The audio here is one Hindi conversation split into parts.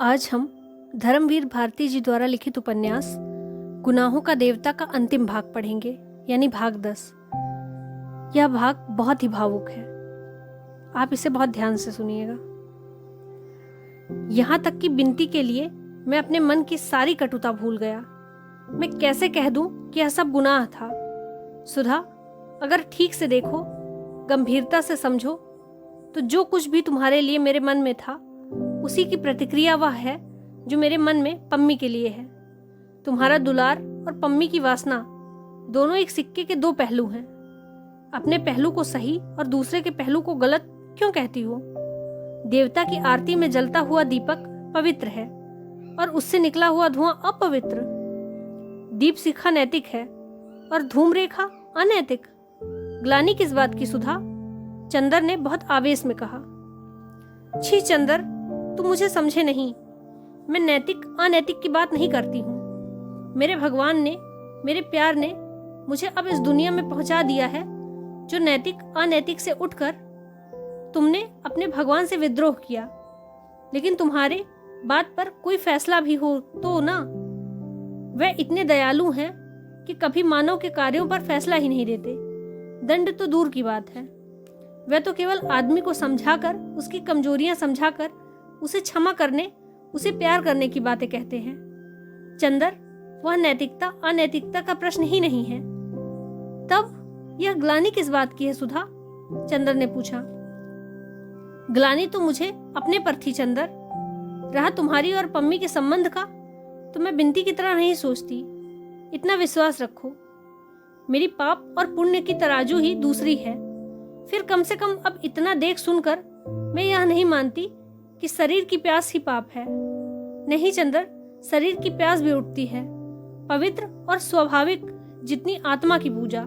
आज हम धर्मवीर भारती जी द्वारा लिखित उपन्यास गुनाहों का देवता का अंतिम भाग पढ़ेंगे, यानी भाग 10। यह भाग बहुत ही भावुक है, आप इसे बहुत ध्यान से सुनिएगा। यहां तक कि बिनती के लिए मैं अपने मन की सारी कटुता भूल गया। मैं कैसे कह दूं कि यह सब गुनाह था। सुधा, अगर ठीक से देखो, गंभीरता से समझो, तो जो कुछ भी तुम्हारे लिए मेरे मन में था, उसी की प्रतिक्रिया वह है जो मेरे मन में पम्मी के लिए है। तुम्हारा दुलार और पम्मी की वासना दोनों एक सिक्के के दो पहलू हैं। अपने पहलू को सही और दूसरे के पहलू को गलत क्यों कहती हो? देवता की आरती में जलता हुआ दीपक पवित्र है और उससे निकला हुआ धुआं अपवित्र। दीप शिखा नैतिक है और धूम रेखा अनैतिक। ग्लानि किस बात की सुधा? चंदर ने बहुत आवेश में कहा। छी चंदर, तुम मुझे समझे नहीं। मैं नैतिक अनैतिक की बात नहीं करती हूँ। मेरे भगवान ने, मेरे प्यार ने मुझे अब इस दुनिया में पहुंचा दिया है जो नैतिक अनैतिक से उठकर तुमने अपने भगवान से विद्रोह किया। लेकिन तुम्हारे बात पर कोई फैसला भी हो तो ना, वे इतने दयालु हैं कि कभी मानव के कार्यों पर फैसला ही नहीं देते। दंड तो दूर की बात है, वे तो केवल आदमी को समझाकर, उसकी कमजोरियां समझाकर, उसे क्षमा करने, उसे प्यार करने की बातें कहते हैं। चंदर, वह नैतिकता अनैतिकता का प्रश्न ही नहीं है। तब यह ग्लानि किस बात की है सुधा? चंदर ने पूछा। ग्लानि तो मुझे अपने पर थी चंदर। रहा तुम्हारी और पम्मी के संबंध का, तो मैं बिनती की तरह नहीं सोचती। इतना विश्वास रखो, मेरी पाप और पुण्य की तराजू ही दूसरी है। फिर कम से कम अब इतना देख सुनकर मैं यह नहीं मानती कि शरीर की प्यास ही पाप है। नहीं चंदर, शरीर की प्यास भी उठती है, पवित्र और स्वाभाविक जितनी आत्मा की पूजा।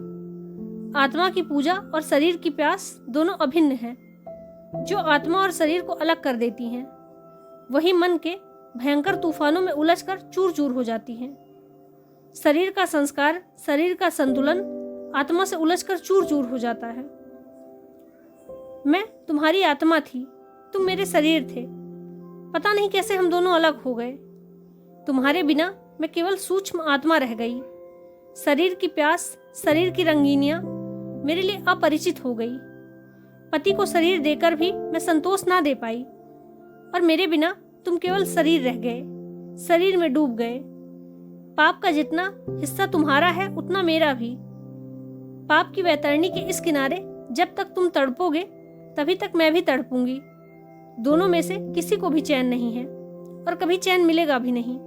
आत्मा की पूजा और शरीर की प्यास दोनों अभिन्न हैं। जो आत्मा और शरीर को अलग कर देती हैं, वही मन के भयंकर तूफानों में उलझकर चूर चूर हो जाती हैं। शरीर का संस्कार, शरीर का संतुलन आत्मा से उलझकर चूर चूर हो जाता है। मैं तुम्हारी आत्मा थी, तुम मेरे शरीर थे। पता नहीं कैसे हम दोनों अलग हो गए। तुम्हारे बिना मैं केवल सूक्ष्म आत्मा रह गई। शरीर की प्यास, शरीर की रंगीनियां मेरे लिए अपरिचित हो गई। पति को शरीर देकर भी मैं संतोष ना दे पाई, और मेरे बिना तुम केवल शरीर रह गए, शरीर में डूब गए। पाप का जितना हिस्सा तुम्हारा है, उतना मेरा भी। पाप की वैतरणी के इस किनारे जब तक तुम तड़पोगे, तभी तक मैं भी तड़पूंगी। दोनों में से किसी को भी चैन नहीं है और कभी चैन मिलेगा भी नहीं।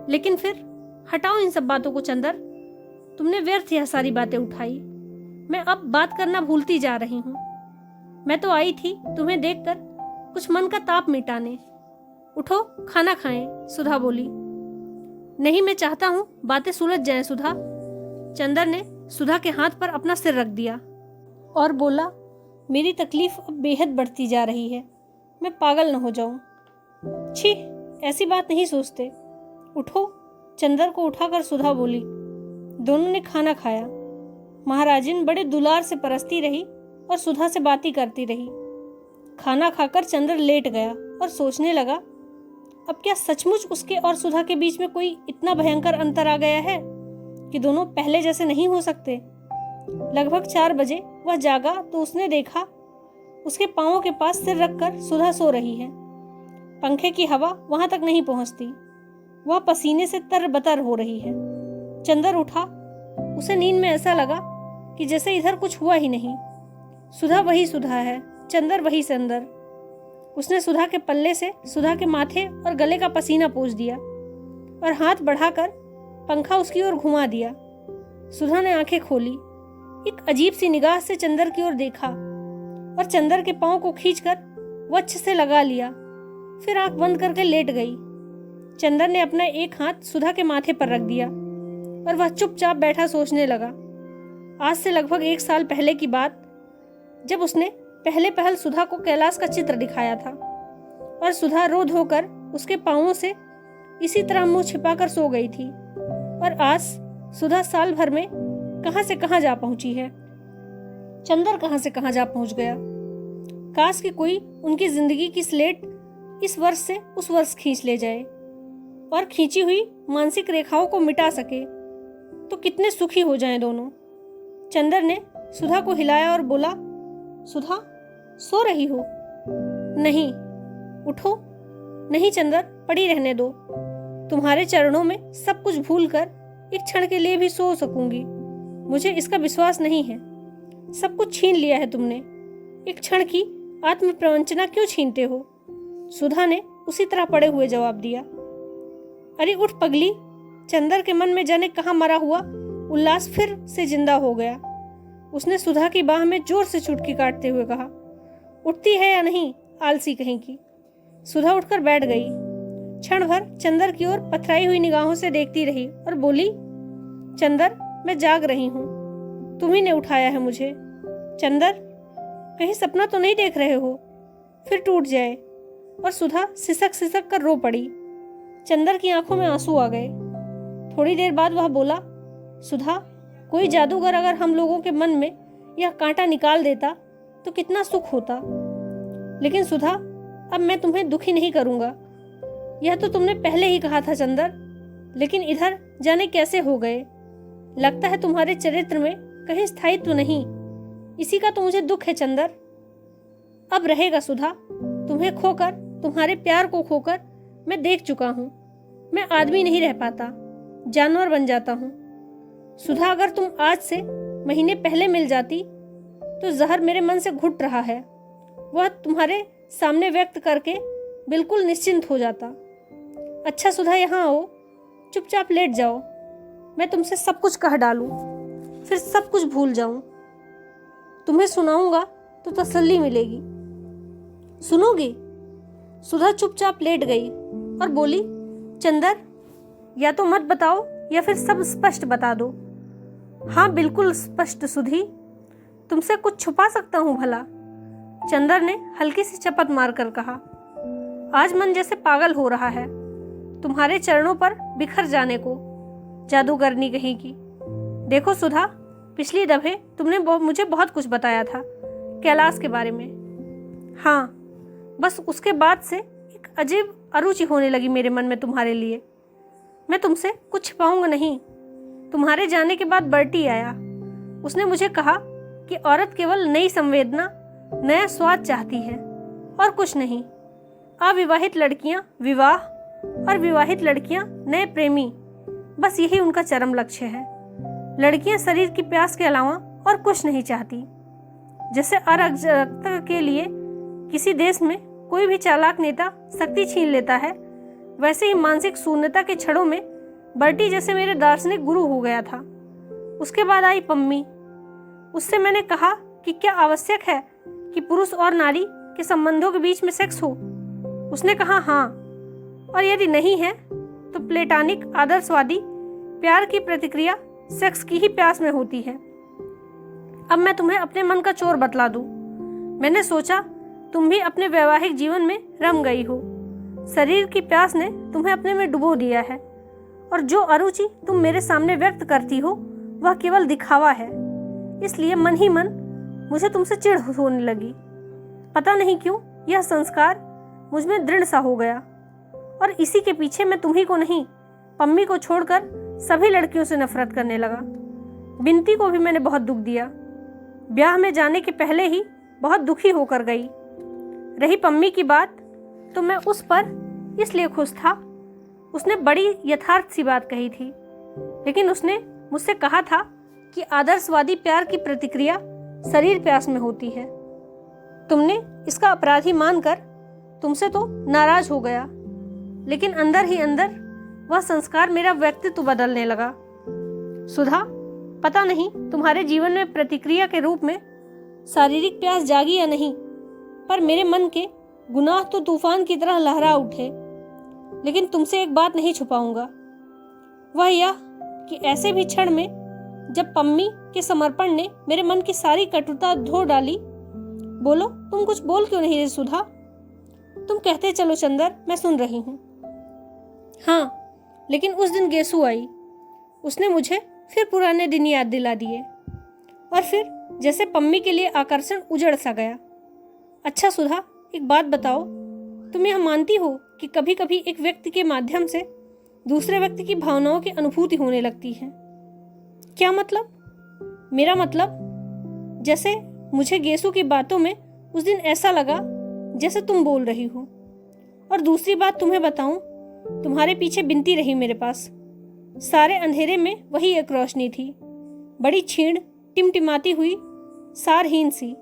लेकिन फिर हटाओ इन सब बातों को चंदर। तुमने व्यर्थ यह सारी बातें उठाई। मैं अब बात करना भूलती जा रही हूँ। मैं तो आई थी तुम्हें देखकर कुछ मन का ताप मिटाने। उठो, खाना खाएं, सुधा बोली। नहीं, मैं चाहता हूँ बातें सुलझ जाएं सुधा। चंदर ने सुधा के हाथ पर अपना सिर रख दिया और बोला, मेरी तकलीफ अब बेहद बढ़ती जा रही है। मैं पागल न हो जाऊं। छी, ऐसी बात नहीं सोचते। उठो, चंदर को उठाकर सुधा बोली। दोनों ने खाना खाया। महाराजिन बड़े दुलार से परसती रही और सुधा से बातें करती रही। खाना खाकर चंदर लेट गया और सोचने लगा, अब क्या सचमुच उसके और सुधा के बीच में कोई इतना भयंकर अंतर आ गया है कि दोनों पहले जैसे नहीं हो सकते। लगभग 4 बजे वह जागा तो उसने देखा उसके पांवों के पास सिर रखकर सुधा सो रही है। पंखे की हवा वहां तक नहीं पहुंचती। वह पसीने से तरबतर हो रही है। चंदर उठा। उसे नींद में ऐसा लगा कि जैसे इधर कुछ हुआ ही नहीं। सुधा वही सुधा है, चंदर वही चंदर। उसने सुधा के पल्ले से सुधा के माथे और गले का पसीना पोंछ दिया और हाथ बढ़ाकर पंखा उसकी ओर घुमा दिया। सुधा ने आंखें खोली, एक अजीब सी निगाह से चंदर की ओर देखा और चंदर के पांव को खींचकर वक्ष से लगा लिया। फिर आंख बंद करके लेट गई। चंदर ने अपना एक हाथ सुधा के माथे पर रख दिया और वह चुपचाप बैठा सोचने लगा। आज से लगभग 1 साल पहले की बात, जब उसने पहल सुधा को कैलाश का चित्र दिखाया था और सुधा रो धोकर उसके पांवों से इसी तरह मुंह छिपाकर सो गई थी। और आज सुधा साल भर में कहां से कहां जा पहुंची है। चंदर कहां से कहां जा पहुंच गया। काश कि कोई उनकी जिंदगी की स्लेट इस वर्ष से उस वर्ष खींच ले जाए और खींची हुई मानसिक रेखाओं को मिटा सके तो कितने सुखी हो जाएं दोनों। चंदर ने सुधा को हिलाया और बोला, सुधा सो रही हो? नहीं। उठो। नहीं चंदर, पड़ी रहने दो। तुम्हारे चरणों में सब कुछ भूलकर एक क्षण के लिए भी सो सकूंगी। मुझे इसका विश्वास नहीं है। सब कुछ छीन लिया है तुमने, एक क्षण की आत्म प्रवंचना क्यों छीनते हो? सुधा ने उसी तरह पड़े हुए जवाब दिया। अरे उठ पगली। चंदर के मन में जाने कहाँ मरा हुआ उल्लास फिर से जिंदा हो गया। उसने सुधा की बाह में जोर से चुटकी काटते हुए कहा, उठती है या नहीं, आलसी कहीं की। सुधा उठकर बैठ गई। क्षण भर चंदर की ओर पथराई हुई निगाहों से देखती रही और बोली, चंदर मैं जाग रही हूँ, तुम्ही ने उठाया है मुझे। चंदर कहीं सपना तो नहीं देख रहे हो, फिर टूट जाए। और सुधा सिसक सिसक कर रो पड़ी। चंदर की आंखों में आंसू आ गए। थोड़ी देर बाद वह बोला, सुधा कोई जादूगर अगर हम लोगों के मन में यह कांटा निकाल देता तो कितना सुख होता। लेकिन सुधा, अब मैं तुम्हें दुखी नहीं करूंगा। यह तो तुमने पहले ही कहा था चंदर, लेकिन इधर जाने कैसे हो गए। लगता है तुम्हारे चरित्र में कहीं स्थायित्व नहीं। इसी का तो मुझे दुख है चंदर। अब रहेगा सुधा, तुम्हें खोकर, तुम्हारे प्यार को खोकर मैं देख चुका हूं। मैं आदमी नहीं रह पाता, जानवर बन जाता हूं। सुधा अगर तुम आज से महीने पहले मिल जाती तो जहर मेरे मन से घुट रहा है, वह तुम्हारे सामने व्यक्त करके बिल्कुल निश्चिंत हो जाता। अच्छा सुधा, यहाँ आओ, चुपचाप लेट जाओ। मैं तुमसे सब कुछ कह डालूं, फिर सब कुछ भूल जाऊं। तुम्हें सुनाऊंगा तो तसल्ली मिलेगी। सुनोगी? सुधा चुपचाप लेट गई और बोली, चंदर या तो मत बताओ या फिर सब स्पष्ट बता दो। हाँ बिल्कुल स्पष्ट सुधी, तुमसे कुछ छुपा सकता हूँ भला? चंदर ने हल्की सी चपत मारकर कहा। आज मन जैसे पागल हो रहा है तुम्हारे चरणों पर बिखर जाने को, जादूगरनी कहीं की। देखो सुधा, पिछली दफे तुमने मुझे बहुत कुछ बताया था कैलाश के बारे में। हाँ, बस उसके बाद से एक अजीब अरुचि होने लगी मेरे मन में तुम्हारे लिए। मैं तुमसे कुछ छिपाऊंगा नहीं। तुम्हारे जाने के बाद बर्टी आया। उसने मुझे कहा कि औरत केवल नई संवेदना, नया स्वाद चाहती है और कुछ नहीं। अविवाहित लड़कियां विवाह और विवाहित लड़कियां नए प्रेमी, बस यही उनका चरम लक्ष्य है। लड़कियां शरीर की प्यास के अलावा और कुछ नहीं चाहती। जैसे अराजकता के लिए किसी देश में कोई भी चालाक नेता शक्ति छीन लेता है, वैसे ही मानसिक शून्यता के क्षणों में बर्टी जैसे मेरे दार्शनिक गुरु हो गया था। उसके बाद आई पम्मी। उससे मैंने कहा कि क्या आवश्यक है कि पुरुष और नारी के संबंधों के बीच में सेक्स हो? उसने कहा हाँ, और यदि नहीं है तो प्लेटॉनिक आदर्शवादी प्यार की प्रतिक्रिया सेक्स की ही प्यास में होती है। अब मैं तुम्हें अपने मन का चोर बतला दूं। मैंने सोचा तुम भी अपने वैवाहिक जीवन में रम गई हो। शरीर की प्यास ने तुम्हें अपने में डुबो दिया है, और जो अरुचि तुम मेरे सामने व्यक्त करती हो वह केवल दिखावा है। इसलिए मन ही मन मुझे तुमसे चिढ़ होने लगी। पता नहीं क्यों यह संस्कार मुझ में दृढ़ सा हो गया, और इसी के पीछे मैं तुम्ही को नहीं, पम्मी को छोड़कर सभी लड़कियों से नफरत करने लगा। बिनती को भी मैंने बहुत दुख दिया। ब्याह में जाने के पहले ही बहुत दुखी होकर गई। रही पम्मी की बात, तो मैं उस पर इसलिए खुश था। उसने बड़ी यथार्थ सी बात कही थी, लेकिन उसने मुझसे कहा था कि आदर्शवादी प्यार की प्रतिक्रिया शरीर प्यास में होती है। तुमने इसका अपराधी मानकर तुमसे तो नाराज हो गया, लेकिन अंदर ही अंदर वह संस्कार मेरा व्यक्तित्व बदलने लगा। सुधा, पता नहीं तुम्हारे जीवन में प्रतिक्रिया के रूप में शारीरिक प्यास जागी या नहीं, पर मेरे मन के गुनाह तो तूफान की तरह लहरा उठे। लेकिन तुमसे एक बात नहीं छुपाऊंगा, वह यह कि ऐसे भी क्षण में जब पम्मी के समर्पण ने मेरे मन की सारी कटुता धो डाली। बोलो, तुम कुछ बोल क्यों नहीं रही सुधा? तुम कहते चलो चंदर, मैं सुन रही हूँ। हाँ, लेकिन उस दिन गेसु आई। उसने मुझे फिर पुराने दिन याद दिला दिए, और फिर जैसे पम्मी के लिए आकर्षण उजड़ सा गया। अच्छा सुधा, एक बात बताओ, तुम यह मानती हो कि कभी कभी एक व्यक्ति के माध्यम से दूसरे व्यक्ति की भावनाओं की अनुभूति होने लगती है? क्या मतलब? मेरा मतलब, जैसे मुझे गेसु की बातों में उस दिन ऐसा लगा जैसे तुम बोल रही हो। और दूसरी बात तुम्हें बताऊं, तुम्हारे पीछे बिनती रही मेरे पास। सारे अंधेरे में वही एक रोशनी थी, बड़ी क्षीण, टिमटिमाती हुई, सारहीन सी।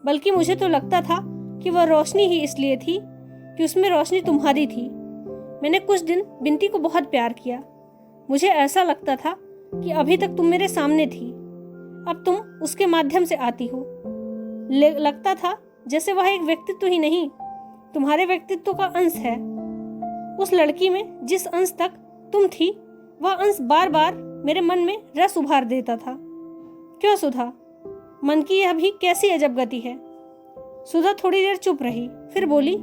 बल्कि मुझे तो लगता था कि वह रोशनी ही इसलिए थी कि उसमें रोशनी तुम्हारी थी। मैंने कुछ दिन बिनती को बहुत प्यार किया। मुझे ऐसा लगता था कि अभी तक तुम मेरे सामने थी, अब तुम उसके माध्यम से आती हो। लगता था जैसे वह एक व्यक्तित्व ही नहीं, तुम्हारे व्यक्तित्व का अंश है। उस लड़की में जिस अंश तक तुम थी, वह अंश बार बार मेरे मन में रस उभार देता था। क्यों सुधा, मन की यह भी कैसी अजब गति है? सुधा थोड़ी देर चुप रही, फिर बोली,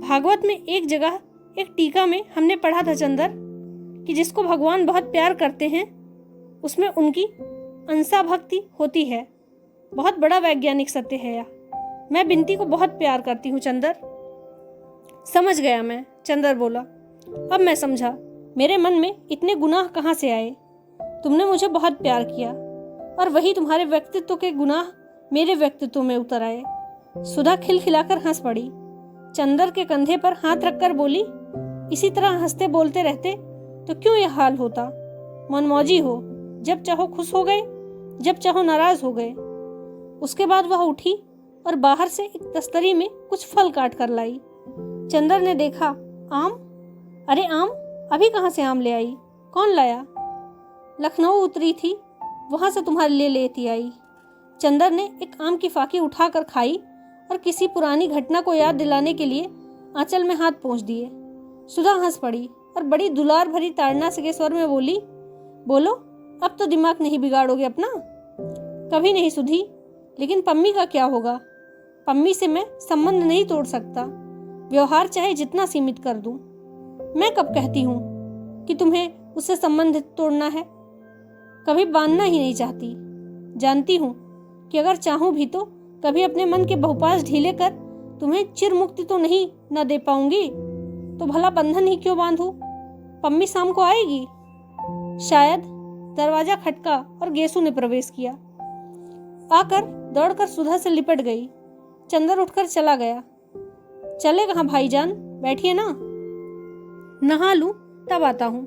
भागवत में एक जगह एक टीका में हमने पढ़ा था चंदर, कि जिसको भगवान बहुत प्यार करते हैं उसमें उनकी अंसा भक्ति होती है। बहुत बड़ा वैज्ञानिक सत्य है यह। मैं बिनती को बहुत प्यार करती हूँ चंदर। समझ गया मैं, चंदर बोला। अब मैं समझा, मेरे मन में इतने गुनाह कहाँ से आए। तुमने मुझे बहुत प्यार किया और वही तुम्हारे व्यक्तित्व के गुनाह मेरे व्यक्तित्व में उतर आए। सुधा खिलखिलाकर हंस पड़ी। चंदर के कंधे पर हाथ रखकर बोली, इसी तरह हंसते बोलते रहते तो क्यों यह हाल होता? मनमौजी हो, जब चाहो खुश हो गए, जब चाहो नाराज हो गए। उसके बाद वह उठी और बाहर से एक तस्तरी में कुछ फल काट कर लाई। चंदर ने देखा, आम? अरे आम? अभी कहाँ से आम ले आई? कौन लाया? लखनऊ उतरी थी, वहां से तुम्हारे लिए लेती आई। चंदर ने एक आम की फाकी उठाकर खाई और किसी पुरानी घटना को याद दिलाने के लिए आंचल में हाथ पोंछ दिए। सुधा हंस पड़ी और बड़ी दुलार भरी ताड़ना से के स्वर में बोली, बोलो, अब तो दिमाग नहीं बिगाड़ोगे अपना? कभी नहीं सुधी, लेकिन पम्मी का क्या होगा? पम्मी से मैं संबंध नहीं तोड़ सकता, व्यवहार चाहे जितना सीमित कर दूं। मैं कब कहती हूँ कि तुम्हें उससे संबंध तोड़ना है? कभी बांधना ही नहीं चाहती। जानती हूँ कि अगर चाहूँ भी तो कभी अपने मन के बहुपाश ढीले कर तुम्हें चिर मुक्ति तो नहीं न दे पाऊंगी, तो भला बंधन ही क्यों बांधूं? पम्मी शाम को आएगी शायद। दरवाजा खटका और गेसु ने प्रवेश किया। आकर दौड़कर सुधा से लिपट गई। चंदर उठकर चला गया। चले कहाँ भाईजान, बैठिए ना, नहा लूं तब आता हूँ।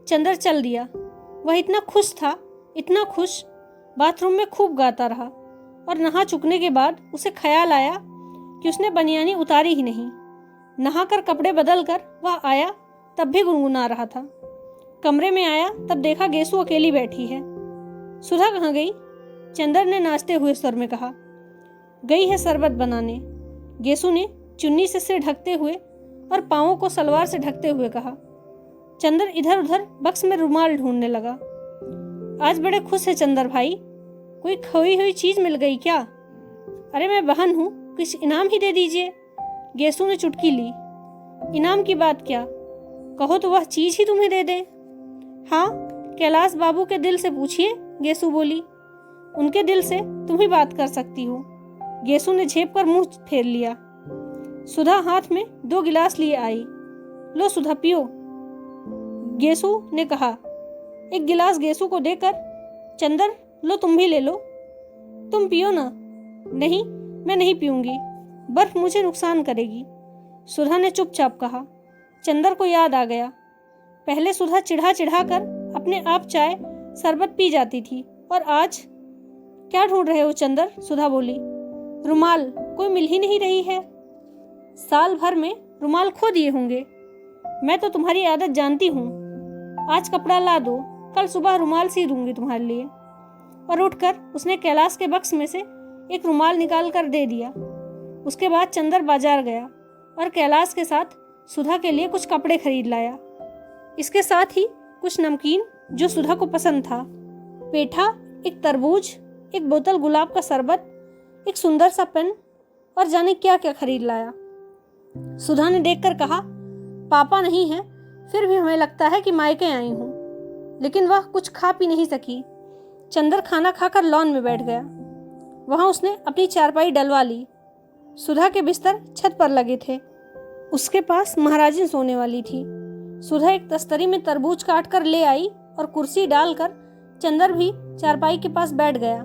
चंदर चल दिया। वह इतना खुश था, इतना खुश, बाथरूम में खूब गाता रहा और नहा चुकने के बाद उसे ख्याल आया कि उसने बनियानी उतारी ही नहीं। नहाकर कपड़े बदल कर वह आया तब भी गुनगुना रहा था। कमरे में आया तब देखा गेसु अकेली बैठी है। सुधा कहाँ गई? चंदर ने नाचते हुए स्वर में कहा। गई है शरबत बनाने, गेसु ने चुन्नी से सिर ढकते हुए और पांवों को सलवार से ढकते हुए कहा। चंदर इधर उधर बक्स में रुमाल ढूंढने लगा। आज बड़े खुश है चंदर भाई, कोई खोई हुई चीज मिल गई क्या? अरे मैं बहन हूँ, कुछ इनाम ही दे दीजिए। गेसु ने चुटकी ली। इनाम की बात क्या, कहो तो वह चीज ही तुम्हें दे दे। हाँ, कैलाश बाबू के दिल से पूछिए, गेसु बोली। उनके दिल से तुम ही बात कर सकती हो। गेसु ने झेप कर मुंह फेर लिया। सुधा हाथ में 2 गिलास लिए आई। लो सुधा पियो, गेसु ने कहा। एक गिलास गेसु को देकर, चंदर लो तुम भी ले लो। तुम पियो ना। नहीं, मैं नहीं पीऊंगी, बर्फ मुझे नुकसान करेगी, सुधा ने चुपचाप कहा। चंदर को याद आ गया, पहले सुधा चिढ़ा चिढ़ा कर अपने आप चाय शरबत पी जाती थी, और आज क्या ढूंढ रहे हो चंदर? सुधा बोली। रुमाल कोई मिल ही नहीं रही है। साल भर में रुमाल खो दिए होंगे। मैं तो तुम्हारी आदत जानती हूँ। आज कपड़ा ला दो, कल सुबह रुमाल सी दूंगी तुम्हारे लिए। और उठकर उसने कैलाश के बक्स में से एक रुमाल निकाल कर दे दिया। उसके बाद चंदर बाजार गया और कैलाश के साथ सुधा के लिए कुछ कपड़े खरीद लाया। इसके साथ ही कुछ नमकीन जो सुधा को पसंद था, पेठा, एक तरबूज, एक बोतल गुलाब का शरबत, एक सुंदर सा पेन और जाने क्या क्या खरीद लाया। सुधा ने देखकर कहा, पापा नहीं है, फिर भी हमें लगता है कि मायके आई हूँ। लेकिन वह कुछ खा पी नहीं सकी। चंदर खाना खाकर लॉन में बैठ गया। वहां उसने अपनी चारपाई डलवा ली। सुधा के बिस्तर छत पर लगे थे। उसके पास महाराजिन सोने वाली थी। सुधा एक तस्तरी में तरबूज काट कर ले आई और कुर्सी डालकर चंदर भी चारपाई के पास बैठ गया।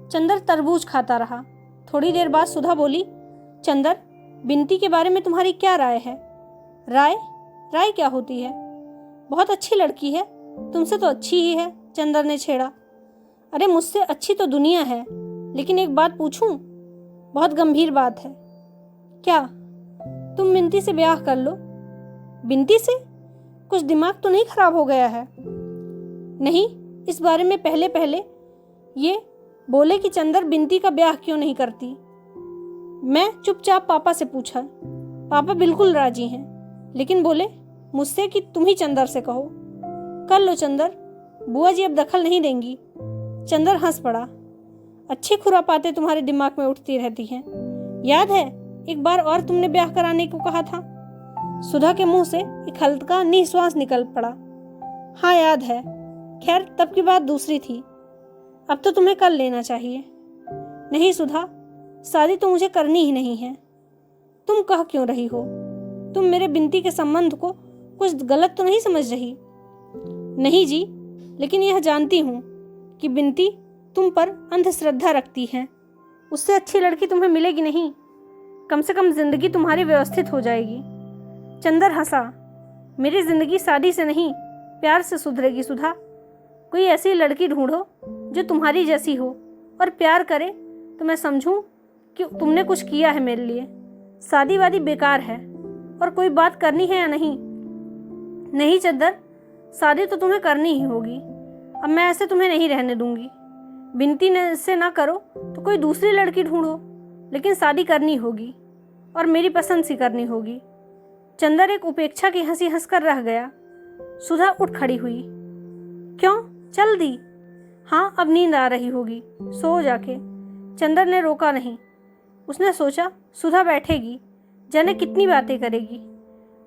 चंदर तरबूज खाता रहा। थोड़ी देर बाद सुधा बोली, चंदर, बिनती के बारे में तुम्हारी क्या राय है? राय? राय क्या होती है? बहुत अच्छी लड़की है, तुमसे तो अच्छी ही है, चंदर ने छेड़ा। अरे मुझसे अच्छी तो दुनिया है, लेकिन एक बात पूछूं? बहुत गंभीर बात है। क्या? तुम बिनती से ब्याह कर लो। बिनती से? कुछ दिमाग तो नहीं खराब हो गया है? नहीं, इस बारे में पहले पहले ये बोले कि चंदर बिनती का ब्याह क्यों नहीं करती। मैं चुपचाप पापा से पूछा। पापा बिल्कुल राजी हैं, लेकिन बोले मुझसे कि तुम ही चंदर से कहो। कर लो चंदर, बुआ जी अब दखल नहीं देंगी। चंदर हंस पड़ा। अच्छी खुरापाते तुम्हारे दिमाग में उठती रहती हैं। याद है एक बार और तुमने ब्याह कराने को कहा था? सुधा के मुंह से एक हल्का निश्वास निकल पड़ा। हाँ याद है, खैर तब की बात दूसरी थी। अब तो तुम्हें कर लेना चाहिए। नहीं सुधा, शादी तो मुझे करनी ही नहीं है। तुम कह क्यों रही हो? तुम मेरे बिनती के संबंध को कुछ गलत तो नहीं समझ रही? नहीं जी, लेकिन यह जानती हूँ कि बिनती तुम पर अंधश्रद्धा रखती है। उससे अच्छी लड़की तुम्हें मिलेगी नहीं। कम से कम जिंदगी तुम्हारी व्यवस्थित हो जाएगी। चंदर हंसा। मेरी जिंदगी शादी से नहीं, प्यार से सुधरेगी सुधा। कोई ऐसी लड़की ढूंढो जो तुम्हारी जैसी हो और प्यार करे तो मैं समझूं कि तुमने कुछ किया है मेरे लिए। शादी वादी बेकार है। और कोई बात करनी है या नहीं? नहीं चंदर, शादी तो तुम्हें करनी ही होगी। अब मैं ऐसे तुम्हें नहीं रहने दूंगी। बिनती से ना करो तो कोई दूसरी लड़की ढूंढो, लेकिन शादी करनी होगी और मेरी पसंद सी करनी होगी। चंदर एक उपेक्षा की हंसी हंसकर रह गया। सुधा उठ खड़ी हुई। क्यों, चल दी? हाँ, अब नींद आ रही होगी, सो जाके। चंदर ने रोका नहीं। उसने सोचा सुधा बैठेगी, जाने कितनी बातें करेगी।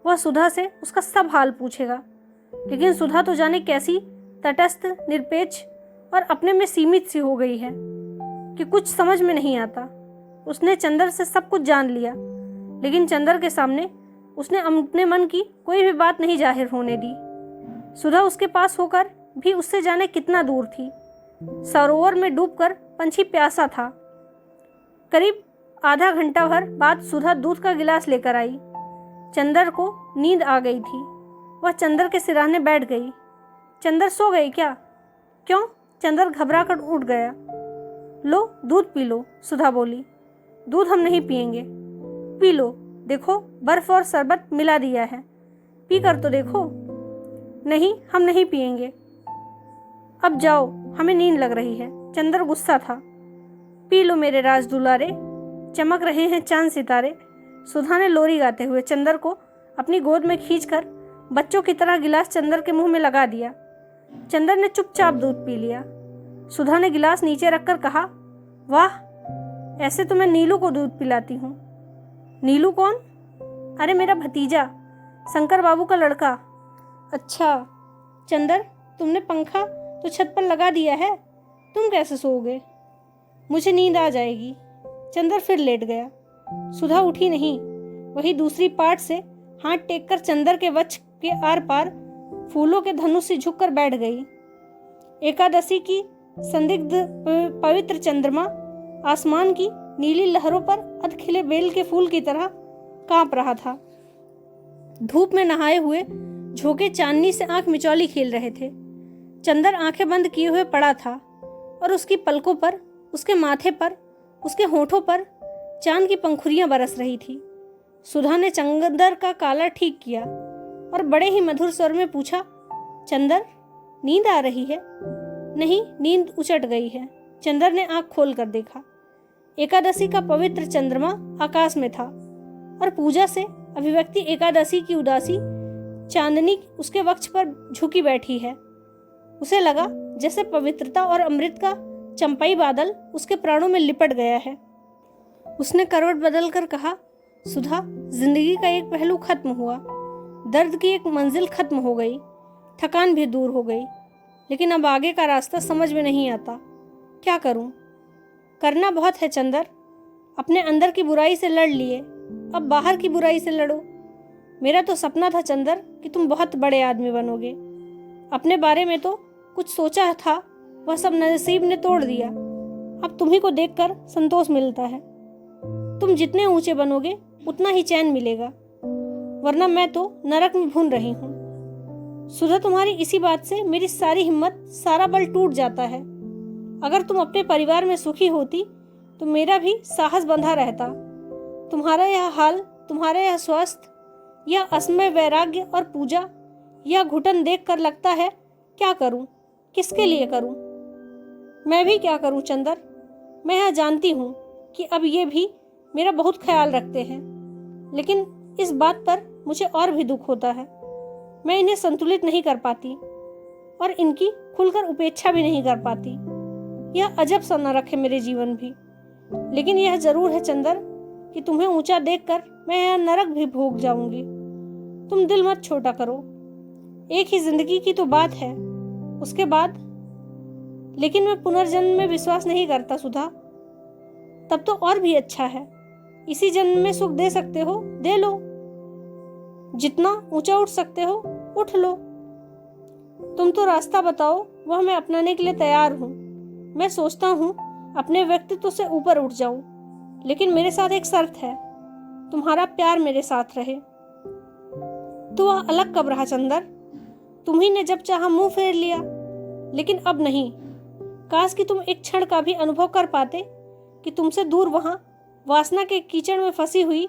वह सुधा से उसका सब हाल पूछेगा, लेकिन सुधा तो जाने कैसी तटस्थ, निरपेक्ष और अपने में सीमित सी हो गई है कि कुछ समझ में नहीं आता। उसने चंदर से सब कुछ जान लिया, लेकिन चंदर के सामने उसने अपने मन की कोई भी बात नहीं जाहिर होने दी। सुधा उसके पास होकर भी उससे जाने कितना दूर थी। सरोवर में डूबकर पंछी प्यासा था। करीब आधा घंटा भर बाद सुधा दूध का गिलास लेकर आई। चंदर को नींद आ गई थी। वह चंदर के सिरहाने बैठ गई। चंदर सो गई क्या? क्यों? चंदर घबरा कर उठ गया। लो दूध पी लो, सुधा बोली। दूध हम नहीं पिएंगे। पी लो, देखो बर्फ और शरबत मिला दिया है, पी कर तो देखो। नहीं, हम नहीं पिएंगे। अब जाओ, हमें नींद लग रही है। चंदर गुस्सा था। पी लो मेरे राज दुलारे, चमक रहे हैं चांद सितारे। सुधा ने लोरी गाते हुए चंदर को अपनी गोद में खींचकर बच्चों की तरह गिलास चंदर के मुंह में लगा दिया। चंदर ने चुपचाप दूध पी लिया। सुधा ने गिलास नीचे रखकर कहा, वाह, ऐसे तो मैं नीलू को दूध पिलाती हूँ। नीलू कौन? अरे मेरा भतीजा, शंकर बाबू का लड़का। अच्छा चंदर, तुमने पंखा तो छत पर लगा दिया है, तुम कैसे सोओगे? मुझे नींद आ जाएगी। चंदर फिर लेट गया। सुधा उठी नहीं। वही दूसरी पाट से हाथ टेककर चंदर के वक्ष के आर पार फूलों के धनुष से झुककर बैठ गई। एकादशी की संदिग्ध पवित्र चंद्रमा आसमान की नीली लहरों पर अधखिले बेल के फूल की तरह कांप रहा था। धूप में नहाए हुए झोंके चांदनी से आंख मिचौली खेल रहे थे। चंदर आंखें बंद किए हुए पड़ा था और उसकी पलकों पर, उसके माथे पर, उसके होठों पर चांद की पंखुड़ियां बरस रही थी। सुधा ने चंदर का काला ठीक किया और बड़े ही मधुर स्वर में पूछा, चंदर, नींद आ रही है? नहीं, नींद उचट गई है। चंदर ने आंख खोल कर देखा। एकादशी का पवित्र चंद्रमा आकाश में था और पूजा से अभिव्यक्ति एकादशी की उदासी चांदनी उसके वक्ष पर झुकी बैठी है। उसे लगा जैसे पवित्रता और अमृत का चंपाई बादल उसके प्राणों में लिपट गया है। उसने करवट बदलकर कहा, सुधा, जिंदगी का एक पहलू खत्म हुआ, दर्द की एक मंजिल खत्म हो गई, थकान भी दूर हो गई, लेकिन अब आगे का रास्ता समझ में नहीं आता। क्या करूं? करना बहुत है चंदर। अपने अंदर की बुराई से लड़ लिए, अब बाहर की बुराई से लड़ो। मेरा तो सपना था चंदर कि तुम बहुत बड़े आदमी बनोगे। अपने बारे में तो कुछ सोचा था, वह सब नसीब ने तोड़ दिया। अब तुम्ही को देखकर संतोष मिलता है। तुम जितने ऊंचे बनोगे उतना ही चैन मिलेगा, वरना मैं तो नरक में भून रही हूँ। सुधा, तुम्हारी इसी बात से मेरी सारी हिम्मत, सारा बल टूट जाता है। अगर तुम अपने परिवार में सुखी होती तो मेरा भी साहस बंधा रहता। तुम्हारा यह हाल, तुम्हारा यह स्वास्थ्य, यह असमय वैराग्य और पूजा, यह घुटन देख कर लगता है क्या करूं, किसके लिए करूं? मैं भी क्या करूं चंदर? मैं यह जानती हूं कि अब ये भी मेरा बहुत ख्याल रखते हैं, लेकिन इस बात पर मुझे और भी दुख होता है। मैं इन्हें संतुलित नहीं कर पाती और इनकी खुलकर उपेक्षा भी नहीं कर पाती। यह अजब सा नरक है मेरे जीवन भी। लेकिन यह जरूर है चंदर कि तुम्हें ऊंचा देखकर मैं यह नरक भी भोग जाऊंगी। तुम दिल मत छोटा करो। एक ही जिंदगी की तो बात है, उसके बाद। लेकिन मैं पुनर्जन्म में विश्वास नहीं करता सुधा। तब तो और भी अच्छा है। इसी जन्म में सुख दे सकते हो, दे लो। जितना ऊंचा उठ सकते हो, उठ लो। तुम तो रास्ता बताओ, वह मैं अपनाने के लिए तैयार हूँ। मैं सोचता हूँ अपने व्यक्तित्व से ऊपर उठ जाऊं, लेकिन मेरे साथ एक शर्त है, तुम्हारा प्यार मेरे साथ रहे। तो वह अलग कब रहा चंदर? तुम्ही ने जब चाहा मुंह फेर लिया, लेकिन अब नहीं। काश कि तुम एक क्षण का भी अनुभव कर पाते कि तुमसे दूर वहां वासना के कीचड़ में फंसी हुई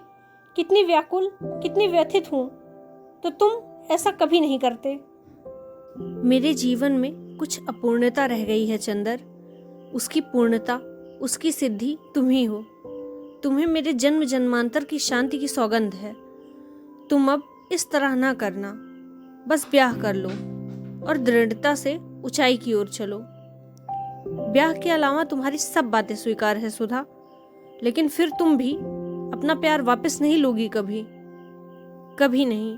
कितनी व्याकुल, कितनी व्यथित हूं। तो तुम ऐसा कभी नहीं करते। मेरे जीवन में कुछ अपूर्णता रह गई है चंदर। उसकी पूर्णता, उसकी सिद्धि तुम ही हो। तुम्हें मेरे जन्म जन्मांतर की शांति की सौगंध है। तुम अब इस तरह ना करना। बस ब्याह कर लो और दृढ़ता से ऊंचाई की ओर चलो। ब्याह के अलावा तुम्हारी सब बातें स्वीकार है सुधा, लेकिन फिर तुम भी अपना प्यार वापस नहीं लोगी कभी, कभी नहीं।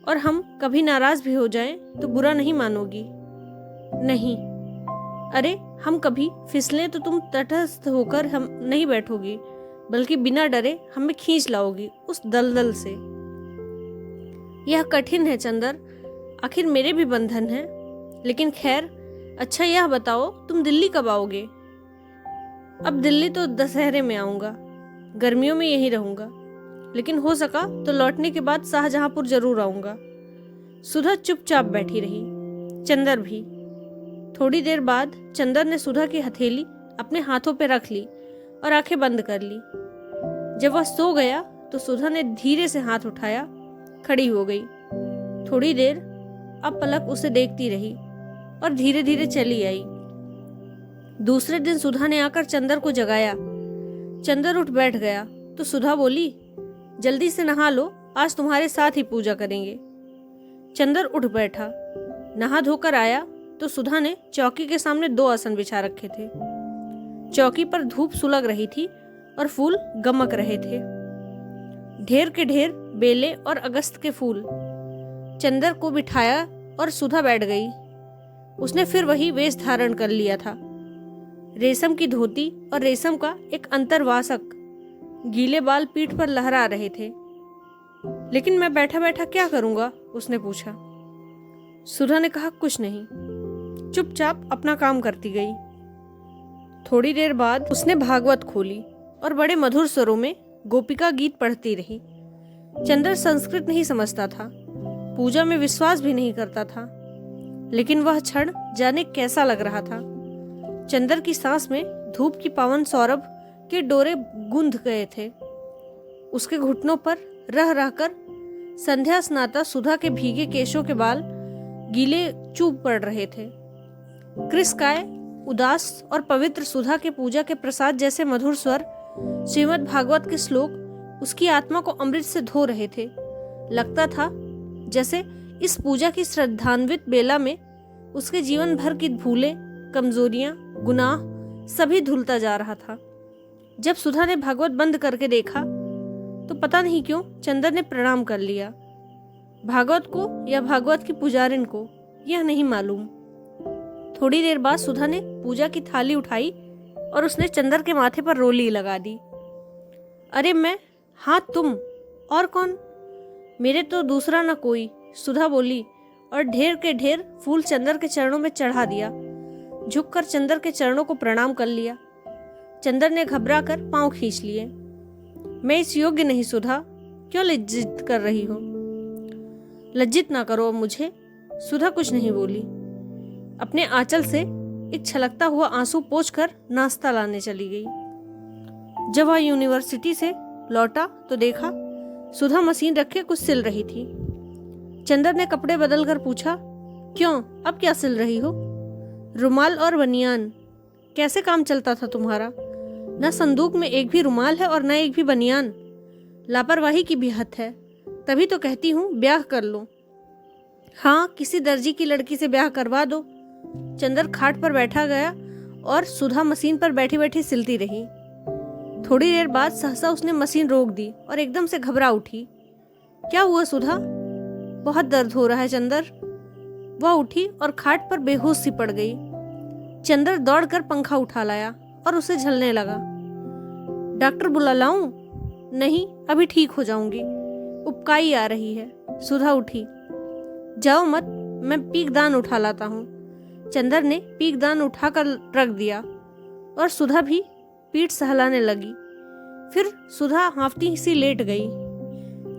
और हम कभी नाराज भी हो जाएं तो बुरा नहीं मानोगी। नहीं, अरे हम कभी फिसलें तो तुम तटस्थ होकर हम नहीं बैठोगी, बल्कि बिना डरे हमें खींच लाओगी उस दलदल से। यह कठिन है चंदर, आखिर मेरे भी बंधन हैं। लेकिन खैर, अच्छा यह बताओ, तुम दिल्ली कब आओगे? अब दिल्ली तो दशहरे में आऊंगा, गर्मियों में यहीं रहूंगा, लेकिन हो सका तो लौटने के बाद शाहजहांपुर जरूर आऊंगा। सुधा चुपचाप बैठी रही, चंदर भी। थोड़ी देर बाद चंदर ने सुधा की हथेली अपने हाथों पे रख ली और आंखें बंद कर ली। जब वह सो गया तो सुधा ने धीरे से हाथ उठाया, खड़ी हो गई। थोड़ी देर अब पलक उसे देखती रही और धीरे धीरे चली आई। दूसरे दिन सुधा ने आकर चंदर को जगाया। चंदर उठ बैठ गया तो सुधा बोली, जल्दी से नहा लो, आज तुम्हारे साथ ही पूजा करेंगे। चंदर उठ बैठा, नहा धोकर आया तो सुधा ने चौकी के सामने 2 आसन बिछा रखे थे। चौकी पर धूप सुलग रही थी और फूल गमक रहे थे, ढेर के ढेर बेले और अगस्त के फूल। चंदर को बिठाया और सुधा बैठ गई। उसने फिर वही वेश धारण कर लिया था, रेशम की धोती और रेशम का एक अंतरवासक। गीले बाल पीठ पर लहरा रहे थे। लेकिन मैं बैठा बैठा क्या करूंगा? उसने पूछा। सुधा ने कहा, कुछ नहीं। चुपचाप अपना काम करती गई। थोड़ी देर बाद उसने भागवत खोली और बड़े मधुर स्वरों में गोपिका गीत पढ़ती रही। चंदर संस्कृत नहीं समझता था, पूजा में विश्वास भी नहीं करता था, लेकिन वह क्षण जाने कैसा लग रहा था। चंदर की सांस में धूप की पावन सौरभ के डोरे गूंध गए थे। उसके घुटनों पर रह रहकर संध्या स्नाता सुधा के भीगे केशों के बाल गीले चूब पड़ रहे थे। कृष्काय उदास और पवित्र सुधा के पूजा के प्रसाद जैसे मधुर स्वर, श्रीमद् भागवत के श्लोक उसकी आत्मा को अमृत से धो रहे थे। लगता था जैसे इस पूजा की श्रद्धान्वित बेला में उसके जीवन भर की भूलें, कमजोरियां, गुनाह सभी धुलता जा रहा था। जब सुधा ने भागवत बंद करके देखा तो पता नहीं क्यों चंदर ने प्रणाम कर लिया। भागवत को या भागवत की पुजारिन को यह नहीं मालूम। थोड़ी देर बाद सुधा ने पूजा की थाली उठाई और उसने चंदर के माथे पर रोली लगा दी। अरे मैं? हाँ तुम, और कौन? मेरे तो दूसरा ना कोई, सुधा बोली और ढेर के ढेर फूल चंदर के चरणों में चढ़ा दिया। झुककर चंदर के चरणों को प्रणाम कर लिया। चंदर ने घबरा कर पांव खींच लिए। मैं इस योग्य नहीं सुधा, क्यों लज्जित कर रही हो? लज्जित ना करो अब मुझे। सुधा कुछ नहीं बोली। अपने आंचल से एक छलकता हुआ आंसू पोंछकर नाश्ता लाने चली गई। जब वह यूनिवर्सिटी से लौटा तो देखा सुधा मशीन रखे कुछ सिल रही थी। चंदर ने कपड़े बदलकर पूछा, क्यों, अब क्या सिल रही हो? रुमाल और बनियान। कैसे काम चलता था तुम्हारा? न संदूक में एक भी रुमाल है और न एक भी बनियान। लापरवाही की भी हद है। तभी तो कहती हूँ ब्याह कर लो। हाँ, किसी दर्जी की लड़की से ब्याह करवा दो। चंदर खाट पर बैठा गया और सुधा मशीन पर बैठी बैठी सिलती रही। थोड़ी देर बाद सहसा उसने मशीन रोक दी और एकदम से घबरा उठी। क्या हुआ सुधा? बहुत दर्द हो रहा है चंदर। वह उठी और खाट पर बेहोश सी पड़ गई। चंदर दौड़कर पंखा उठा लाया और उसे झलने लगा। डॉक्टर बुला लाऊं? नहीं, अभी ठीक हो जाऊंगी, उबकाई आ रही है। सुधा उठी। जाओ मत, मैं पीकदान उठा लाता हूँ। चंदर ने पीकदान उठाकर रख दिया और सुधा भी पीठ सहलाने लगी। फिर सुधा हांफती सी लेट गई।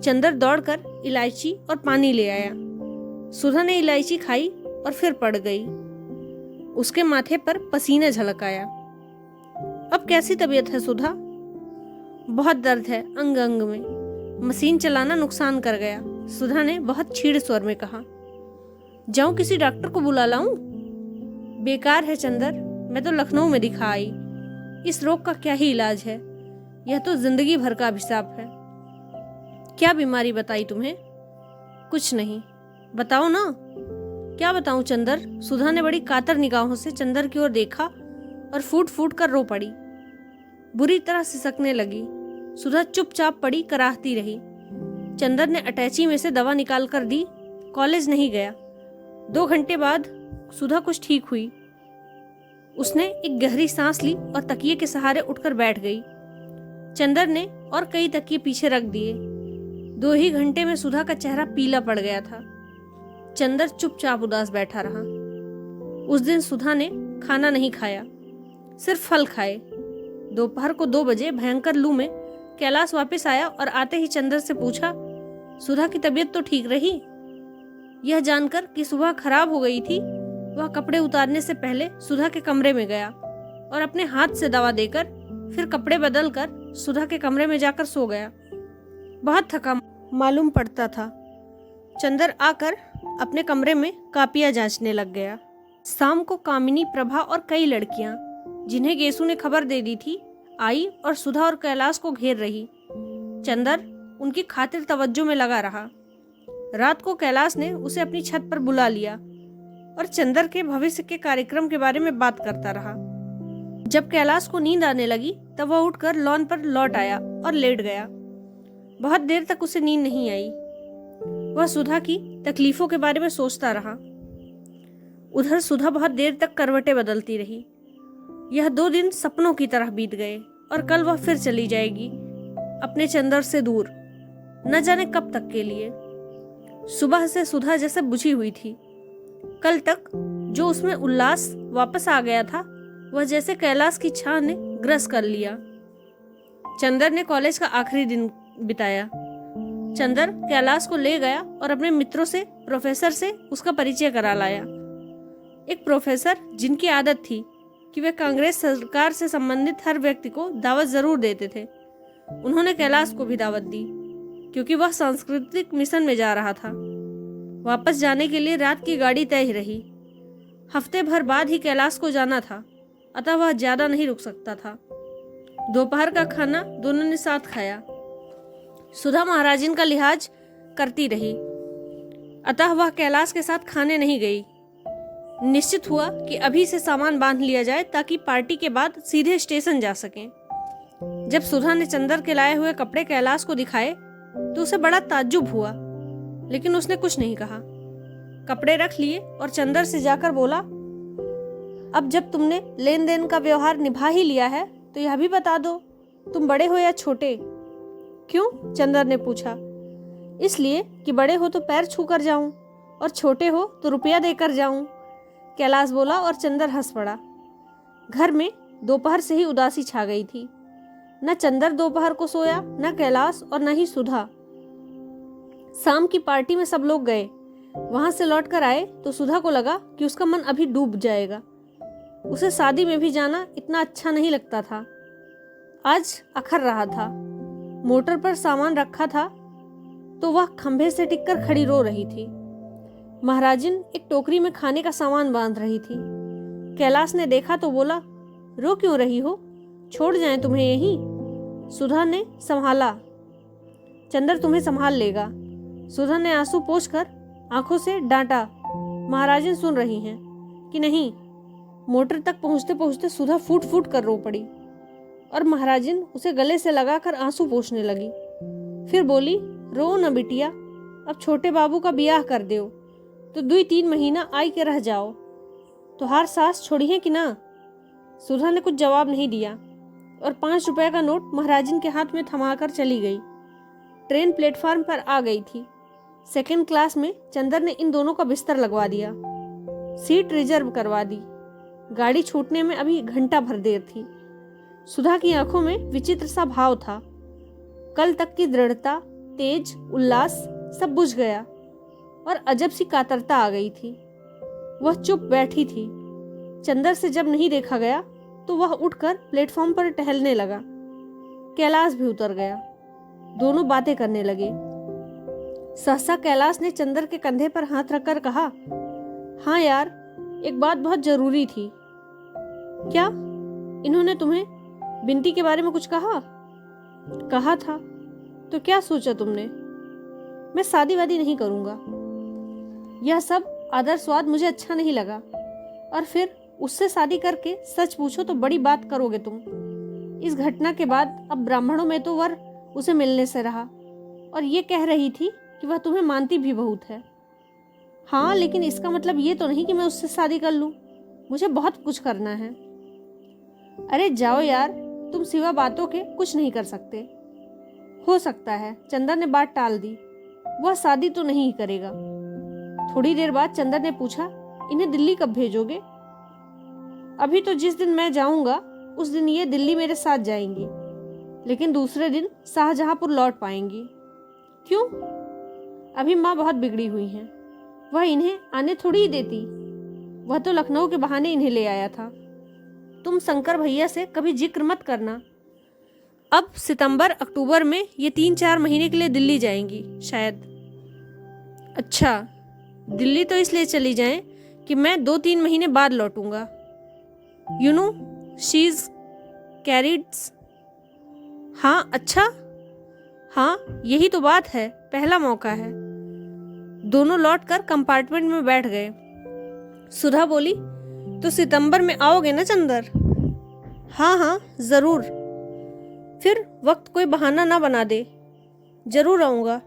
चंदर दौड़कर इलायची और पानी ले आया। सुधा ने इलायची खाई और फिर पड़ गई। उसके माथे पर पसीना झलक आया। अब कैसी तबीयत है सुधा? बहुत दर्द है अंग अंग में। मशीन चलाना नुकसान कर गया, सुधा ने बहुत छीड़ स्वर में कहा। जाऊं किसी डॉक्टर को बुला लाऊं? बेकार है चंदर, मैं तो लखनऊ में दिखा आई। इस रोग का क्या ही इलाज है, यह तो जिंदगी भर का अभिशाप है। क्या बीमारी बताई तुम्हें? कुछ नहीं। बताओ ना। क्या बताऊं चंदर? सुधा ने बड़ी कातर निगाहों से चंदर की ओर देखा और फूट फूट कर रो पड़ी। बुरी तरह सिसकने लगी। सुधा चुपचाप पड़ी कराहती रही। चंदर ने अटैची में से दवा निकाल कर दी। कॉलेज नहीं गया। 2 घंटे बाद सुधा कुछ ठीक हुई। उसने एक गहरी सांस ली और तकिए के सहारे उठकर बैठ गई। चंदर ने और कई तकिए पीछे रख दिए। 2 ही घंटे में सुधा का चेहरा पीला पड़ गया था। चंदर चुपचाप उदास बैठा रहा। उस दिन सुधा ने खाना नहीं खाया, सिर्फ फल खाए। दोपहर को 2 बजे भयंकर लू में कैलाश वापस आया और आते ही चंदर से पूछा, सुधा की तबीयत तो ठीक रही? यह जानकर कि सुबह खराब हो गई थी, वह कपड़े उतारने से पहले सुधा के कमरे में गया और अपने हाथ से दवा देकर फिर कपड़े बदलकर सुधा के कमरे में जाकर सो गया। बहुत थका मालूम पड़ता था। चंदर आकर अपने कमरे में कापियां जांचने लग गया। शाम को कामिनी, प्रभा और कई लड़कियां, जिन्हें गेसू ने खबर दे दी थी, आई और सुधा और कैलाश को घेर रही। चंदर उनकी खातिर तवज्जो में लगा रहा। रात को कैलाश ने उसे अपनी छत पर बुला लिया और चंदर के भविष्य के कार्यक्रम के बारे में बात करता रहा। जब कैलाश को नींद आने लगी तब वह उठकर लॉन पर लौट आया और लेट गया। बहुत देर तक उसे नींद नहीं आई। वह सुधा की तकलीफों के बारे में सोचता रहा। उधर सुधा बहुत देर तक करवटें बदलती रही। यह 2 दिन सपनों की तरह बीत गए और कल वह फिर चली जाएगी अपने चंदर से दूर, न जाने कब तक के लिए। सुबह से सुधा जैसे बुझी हुई थी। कल तक जो उसमें उल्लास वापस आ गया था, वह जैसे कैलाश की छाह ने ग्रस कर लिया। चंदर ने कॉलेज का आखिरी दिन बिताया। चंदर कैलाश को ले गया और अपने मित्रों से, प्रोफेसर से उसका परिचय करा लाया। एक प्रोफेसर जिनकी आदत थी कि वे कांग्रेस सरकार से संबंधित हर व्यक्ति को दावत जरूर देते थे। उन्होंने कैलाश को भी दावत दी क्योंकि वह सांस्कृतिक मिशन में जा रहा था। वापस जाने के लिए रात की गाड़ी तय रही। हफ्ते भर बाद ही कैलाश को जाना था, अतः वह ज्यादा नहीं रुक सकता था। दोपहर का खाना दोनों ने साथ खाया। सुधा महाराजिन का लिहाज करती रही, अतः वह कैलाश के साथ खाने नहीं गई। निश्चित हुआ कि अभी से सामान बांध लिया जाए ताकि पार्टी के बाद सीधे स्टेशन जा सकें। जब सुधा ने चंदर के लाए हुए कपड़े कैलाश को दिखाए तो उसे बड़ा ताज्जुब हुआ, लेकिन उसने कुछ नहीं कहा। कपड़े रख लिए और चंदर से जाकर बोला, अब जब तुमने लेन देन का व्यवहार निभा ही लिया है तो यह भी बता दो, तुम बड़े हो या छोटे? क्यों? चंदर ने पूछा। इसलिए कि बड़े हो तो पैर छू कर जाऊं और छोटे हो तो रुपया देकर जाऊं। कैलाश बोला और चंदर हंस पड़ा। घर में दोपहर से ही उदासी छा गई थी। न चंदर दोपहर को सोया, न कैलाश और न ही सुधा। शाम की पार्टी में सब लोग गए। वहां से लौट कर आए तो सुधा को लगा कि उसका मन अभी डूब जाएगा। उसे शादी में भी जाना इतना अच्छा नहीं लगता था। आज अखर रहा था। मोटर पर सामान रखा था तो वह खंभे से टिककर खड़ी रो रही थी। महाराजिन एक टोकरी में खाने का सामान बांध रही थी। कैलाश ने देखा तो बोला, रो क्यों रही हो, छोड़ जाएं तुम्हें यहीं। सुधा ने संभाला, चंदर तुम्हें संभाल लेगा। सुधा ने आंसू पोंछकर आंखों से डांटा। महाराजिन सुन रही हैं कि नहीं। मोटर तक पहुंचते पहुंचते सुधा फूट फूट कर रो पड़ी और महाराजिन उसे गले से लगाकर आंसू पोंछने लगी। फिर बोली, रो न बिटिया, अब छोटे बाबू का ब्याह कर दो तो 2-3 महीना आई के रह जाओ। तुहार सास छोड़ी है कि ना। सुधा ने कुछ जवाब नहीं दिया और 5 रुपए का नोट महाराजिन के हाथ में थमाकर चली गई। ट्रेन प्लेटफार्म पर आ गई थी। सेकंड क्लास में चंदर ने इन दोनों का बिस्तर लगवा दिया, सीट रिजर्व करवा दी। गाड़ी छूटने में अभी घंटा भर देर थी। सुधा की आंखों में विचित्र सा भाव था। कल तक की दृढ़ता, तेज, उल्लास सब बुझ गया और अजब सी कातरता आ गई थी। वह चुप बैठी थी। चंदर से जब नहीं देखा गया तो वह उठकर प्लेटफॉर्म पर टहलने लगा। कैलाश भी उतर गया। दोनों बातें करने लगे। सहसा कैलाश ने चंदर के कंधे पर हाथ रखकर कहा, हाँ यार, एक बात बहुत जरूरी थी। क्या? इन्होंने तुम्हें बिंटी के बारे में कुछ कहा? कहा था। तो क्या सोचा तुमने? मैं शादी वादी नहीं करूंगा। यह सब आदर्शवाद मुझे अच्छा नहीं लगा। और फिर उससे शादी करके सच पूछो तो बड़ी बात करोगे तुम। इस घटना के बाद अब ब्राह्मणों में तो वर उसे मिलने से रहा और ये कह रही थी कि वह तुम्हें मानती भी बहुत है। हाँ, लेकिन इसका मतलब ये तो नहीं कि मैं उससे शादी कर लूं। मुझे बहुत कुछ करना है। अरे जाओ यार, तुम सिवा बातों के कुछ नहीं कर सकते। हो सकता है। चंदर ने बात टाल दी। वह शादी तो नहीं करेगा। थोड़ी देर बाद चंदर ने पूछा, इन्हें दिल्ली कब भेजोगे? अभी तो जिस दिन मैं जाऊंगा उस दिन ये दिल्ली मेरे साथ जाएंगी, लेकिन दूसरे दिन शाहजहांपुर लौट पाएंगी। क्यों? अभी माँ बहुत बिगड़ी हुई हैं। वह इन्हें आने थोड़ी ही देती। वह तो लखनऊ के बहाने इन्हें ले आया था। तुम शंकर भैया से कभी जिक्र मत करना। अब सितंबर अक्टूबर में ये 3-4 महीने के लिए दिल्ली जाएंगी शायद। अच्छा, दिल्ली तो इसलिए चली जाएं कि मैं 2-3 महीने बाद लौटूंगा। यू नो शी इज कैरिड्स। हाँ, अच्छा। हाँ, यही तो बात है। पहला मौका है। दोनों लौटकर कंपार्टमेंट में बैठ गए। सुधा बोली, तो सितंबर में आओगे ना चंदर? हाँ हाँ, जरूर। फिर वक्त कोई बहाना ना बना दे। जरूर आऊंगा।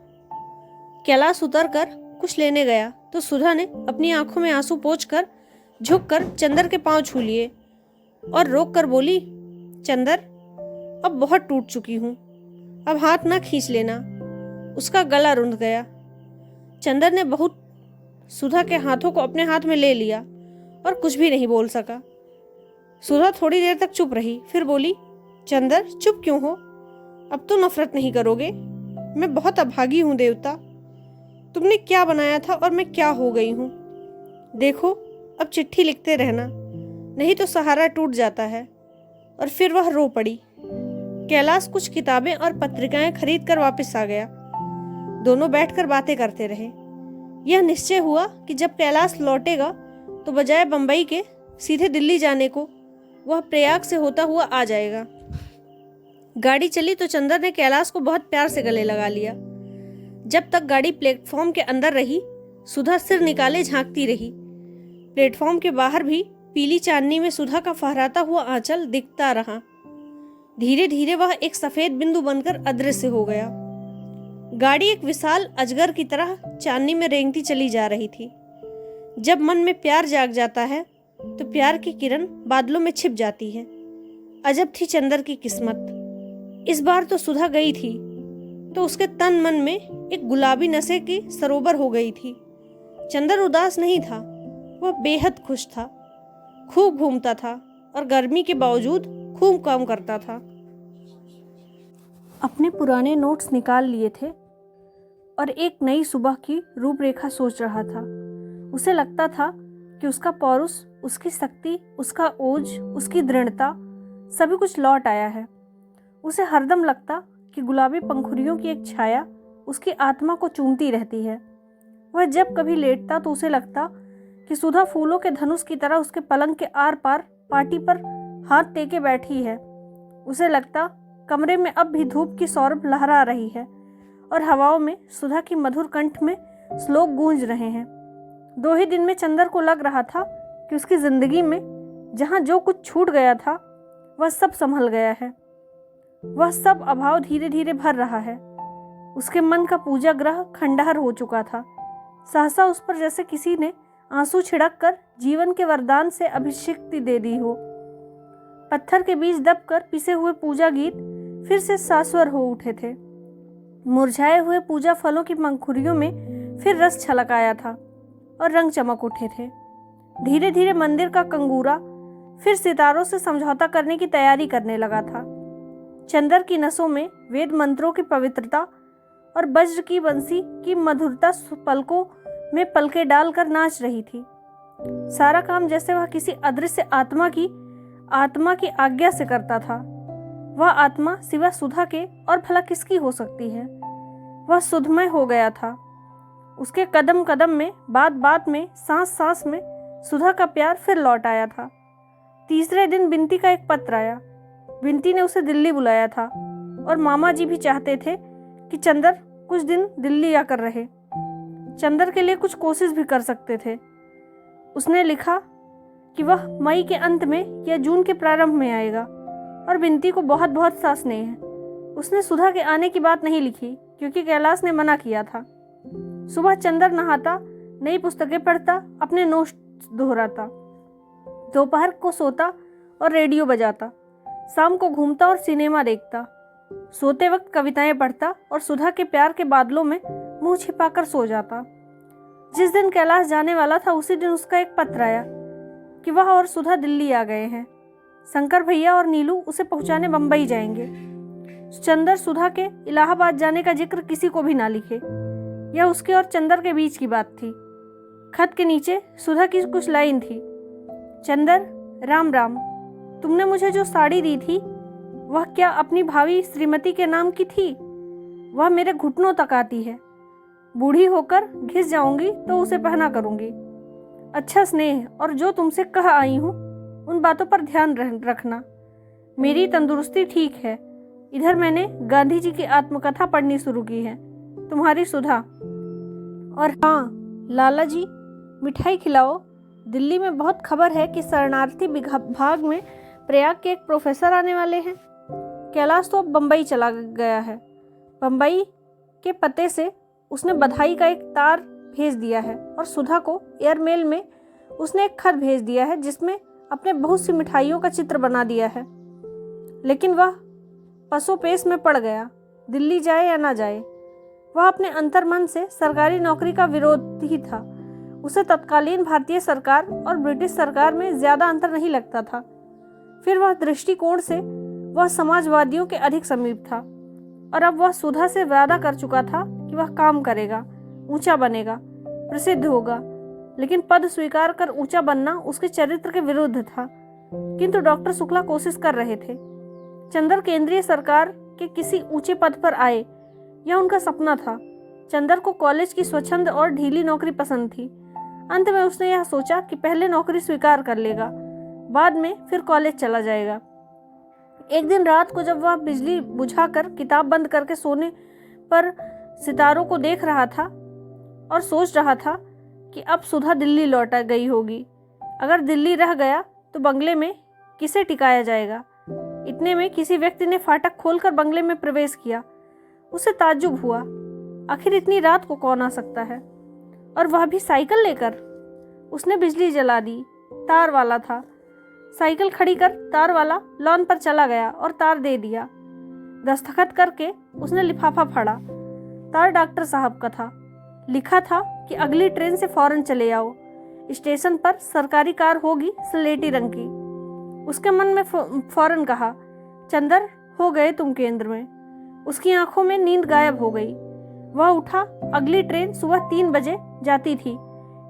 कैलाश उतरकर कुछ लेने गया तो सुधा ने अपनी आंखों में आंसू पोंछकर झुककर चंदर के पांव छू लिए और रोक कर बोली, चंदर, अब बहुत टूट चुकी हूं। अब हाथ ना खींच लेना। उसका गला रुंध गया। चंदर ने बहुत सुधा के हाथों को अपने हाथ में ले लिया और कुछ भी नहीं बोल सका। सुधा थोड़ी देर तक चुप रही, फिर बोली, चंदर, चुप क्यों हो? अब तो नफरत नहीं करोगे? मैं बहुत अभागी हूं देवता। तुमने क्या बनाया था और मैं क्या हो गई हूं। देखो, अब चिट्ठी लिखते रहना, नहीं तो सहारा टूट जाता है। और फिर वह रो पड़ी। कैलाश कुछ किताबें और पत्रिकाएं खरीद कर वापस आ गया। दोनों बैठकर बातें करते रहे। यह निश्चय हुआ कि जब कैलाश लौटेगा तो बजाय बंबई के सीधे दिल्ली जाने को वह प्रयाग से होता हुआ आ जाएगा। गाड़ी चली तो चंदर ने कैलाश को बहुत प्यार से गले लगा लिया। जब तक गाड़ी प्लेटफॉर्म के अंदर रही, सुधा सिर निकाले झांकती रही। प्लेटफॉर्म के बाहर भी पीली चांदनी में सुधा का फहराता हुआ आंचल दिखता रहा। धीरे धीरे वह एक सफेद बिंदु बनकर अदृश्य हो गया। गाड़ी एक विशाल अजगर की तरह चांदनी में रेंगती चली जा रही थी। जब मन में प्यार जाग जाता है तो प्यार की किरण बादलों में छिप जाती है। अजब थी चंदर की किस्मत। इस बार तो सुधा गई थी। तो उसके तन मन में एक गुलाबी नशे की सरोवर हो गई थी। चंदर उदास नहीं था, वह बेहद खुश था। खूब घूमता था और गर्मी के बावजूद खूब काम करता था। अपने पुराने नोट्स निकाल लिए थे और एक नई सुबह की रूपरेखा सोच रहा था। उसे लगता था कि उसका पौरुष, उसकी शक्ति, उसका ओज, उसकी दृढ़ता सभी कुछ लौट आया है। उसे हरदम लगता कि गुलाबी पंखुड़ियों की एक छाया उसकी आत्मा को चूमती रहती है। वह जब कभी लेटता तो उसे लगता कि सुधा फूलों के धनुष की तरह उसके पलंग के आर पार पाटी पर हाथ टेके बैठी है। उसे लगता कमरे में अब भी धूप की सौरभ लहरा रही है और हवाओं में सुधा की मधुर कंठ में श्लोक गूंज रहे हैं। 2 ही दिन में चंदर को लग रहा था कि उसकी जिंदगी में जहाँ जो कुछ छूट गया था वह सब संभल गया है। वह सब अभाव धीरे धीरे भर रहा है। उसके मन का पूजा ग्रह खंडहर हो चुका था। सहसा उस पर जैसे किसी ने आंसू छिड़क कर जीवन के वरदान से अभिषेक्ति दे दी हो। पत्थर के बीच दबकर पिसे हुए पूजा गीत फिर से सास्वर हो उठे थे। मुरझाए हुए पूजा फलों की पंखुड़ियों में फिर रस छलक आया था और रंग चमक उठे थे। धीरे धीरे मंदिर का कंगूरा फिर सितारों से समझौता करने की तैयारी करने लगा था। चंदर की नसों में वेद मंत्रों की पवित्रता और वज्र की बंसी की मधुरता पलकों में पलके डालकर नाच रही थी। सारा काम जैसे वह किसी अदृश्य आत्मा की आज्ञा से करता था। वह आत्मा सिवा सुधा के और भला किसकी हो सकती है। वह सुधमय हो गया था। उसके कदम कदम में, बात बात में, सांस सांस में सुधा का प्यार फिर लौट आया था। तीसरे दिन बिंती का एक पत्र आया। बिंती ने उसे दिल्ली बुलाया था और मामा जी भी चाहते थे कि चंदर कुछ दिन दिल्ली आकर रहे। चंदर के लिए कुछ कोशिश भी कर सकते थे। उसने लिखा कि वह मई के अंत में या जून के प्रारंभ में आएगा और बिंती को बहुत बहुत सा स्नेह है। उसने सुधा के आने की बात नहीं लिखी क्योंकि कैलाश ने मना किया था। सुबह चंदर नहाता, नई पुस्तकें पढ़ता, अपने नोट्स दोहराता। दोपहर को सोता और रेडियो बजाता। शाम को घूमता और सिनेमा देखता। सोते वक्त कविताएं पढ़ता और सुधा के प्यार के बादलों में मुंह छिपाकर सो जाता। जिस दिन कैलाश जाने वाला था उसी दिन उसका एक पत्र आया कि वह और सुधा दिल्ली आ गए हैं। शंकर भैया और नीलू उसे पहुंचाने बंबई जाएंगे। चंदर सुधा के इलाहाबाद जाने का जिक्र किसी को भी ना लिखे। यह उसके और चंदर के बीच की बात थी। खत के नीचे सुधा की कुछ लाइन थी। चंदर, राम राम। तुमने मुझे जो साड़ी दी थी वह क्या अपनी भावी श्रीमती के नाम की थी? वह मेरे घुटनों तक आती है। बूढ़ी होकर घिस जाऊंगी तो उसे पहना करूंगी। अच्छा स्नेह, और जो तुमसे कह आई हूँ उन बातों पर ध्यान रखना। मेरी तंदुरुस्ती ठीक है। इधर मैंने गांधी जी की आत्मकथा पढ़नी शुरू की है। तुम्हारी सुधा। और हाँ लाला जी, मिठाई खिलाओ। दिल्ली में बहुत खबर है कि शरणार्थी विभाग में प्रयाग के एक प्रोफेसर आने वाले हैं। कैलाश तो अब बम्बई चला गया है। बम्बई के पते से उसने बधाई का एक तार भेज दिया है और सुधा को एयरमेल में उसने एक खत भेज दिया है जिसमें अपने बहुत सी मिठाइयों का चित्र बना दिया है। लेकिन वह पसोपेश में पड़ गया, दिल्ली जाए या ना जाए। वह अपने अंतर्मन से सरकारी नौकरी का विरोधी था। उसे तत्कालीन भारतीय सरकार और ब्रिटिश सरकार में ज़्यादा अंतर नहीं लगता था। फिर वह दृष्टिकोण से वह समाजवादियों के अधिक समीप था और अब वह सुधा से वादा कर चुका था कि वह काम करेगा, ऊंचा बनेगा, प्रसिद्ध होगा। लेकिन पद स्वीकार कर ऊंचा बनना उसके चरित्र के विरुद्ध था। किंतु डॉक्टर शुक्ला कोशिश कर रहे थे। चंदर केंद्रीय सरकार के किसी ऊंचे पद पर आए, यह उनका सपना था। चंदर को कॉलेज की स्वच्छंद और ढीली नौकरी पसंद थी। अंत में उसने यह सोचा कि पहले नौकरी स्वीकार कर लेगा, बाद में फिर कॉलेज चला जाएगा। एक दिन रात को जब वह बिजली बुझाकर किताब बंद करके सोने पर सितारों को देख रहा था और सोच रहा था कि अब सुधा दिल्ली लौट गई होगी। अगर दिल्ली रह गया तो बंगले में किसे टिकाया जाएगा। इतने में किसी व्यक्ति ने फाटक खोलकर बंगले में प्रवेश किया। उसे ताज्जुब हुआ, आखिर इतनी रात को कौन आ सकता है, और वह भी साइकिल लेकर। उसने बिजली जला दी। तार वाला था। साइकिल खड़ी कर तार वाला लॉन पर चला गया और तार दे दिया। दस्तखत करके उसने लिफाफा फाड़ा। तार डॉक्टर साहब का था। लिखा था कि अगली ट्रेन से फौरन चले आओ, स्टेशन पर सरकारी कार होगी स्लेटी रंग की। उसके मन में फौरन कहा, चंदर हो गए तुम केंद्र में। उसकी आंखों में नींद गायब हो गई। वह उठा। अगली ट्रेन सुबह 3 बजे जाती थी।